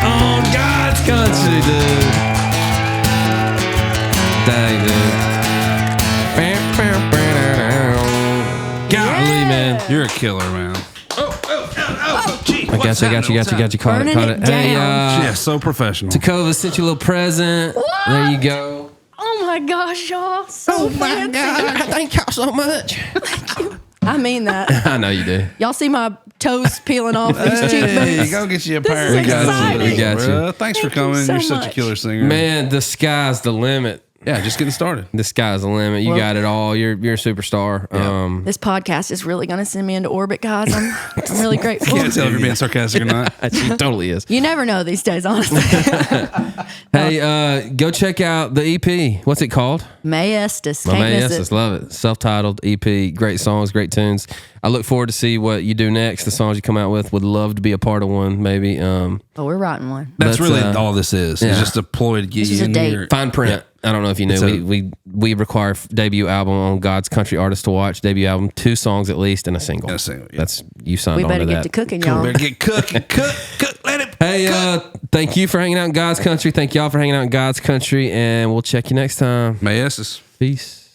on God's country, dude. Dang, dude. Golly, man.
You're a killer, man.
I got you. Caught
Burning
it.
it
Hey,
Yeah, so professional.
Takova sent you a little present.
What?
There you go.
Oh my gosh, y'all. So fancy.
Thank y'all so much.
I mean that.
I know you do.
Y'all see my toes peeling off these
Hey,
cheekbones?
go get you a
This
pair.
is
We got you. We got you.
Bruh, thanks for
Thank you
coming.
so
You're such a
much.
killer singer.
Man, the sky's the limit.
Yeah, just getting started.
The sky's the limit. You
Well-
got it all. You're a superstar.
Yeah.
This podcast is really going to send me into orbit, guys. I'm really grateful.
Can't tell if you're being sarcastic or not.
She totally is.
You never know these days, honestly.
Hey, go check out the EP. What's it called?
Mae Estes.
My
Can't
Mae
miss
Estes.
it.
Love it. Self-titled EP. Great songs, great tunes. I look forward to see what you do next. The songs you come out with. Would love to be a part of one, maybe.
Oh, we're writing one.
That's
Let's,
really all this is.
yeah.
It's just a ploy to get
This
you
is a
in
date.
here.
Fine print. I don't know if you knew.
It's a-
We require debut album on God's Country Artist to Watch. Debut album, 2 songs at least, and a single.
And a single, yeah.
That's you signed
We
on
better
to
get
that.
to cooking,
Cool.
y'all.
Better get cooking. Cook. Let it.
Hey, thank you for hanging out in God's Country. Thank y'all for hanging out in God's Country, and we'll check you next time.
Mae Estes.
Peace.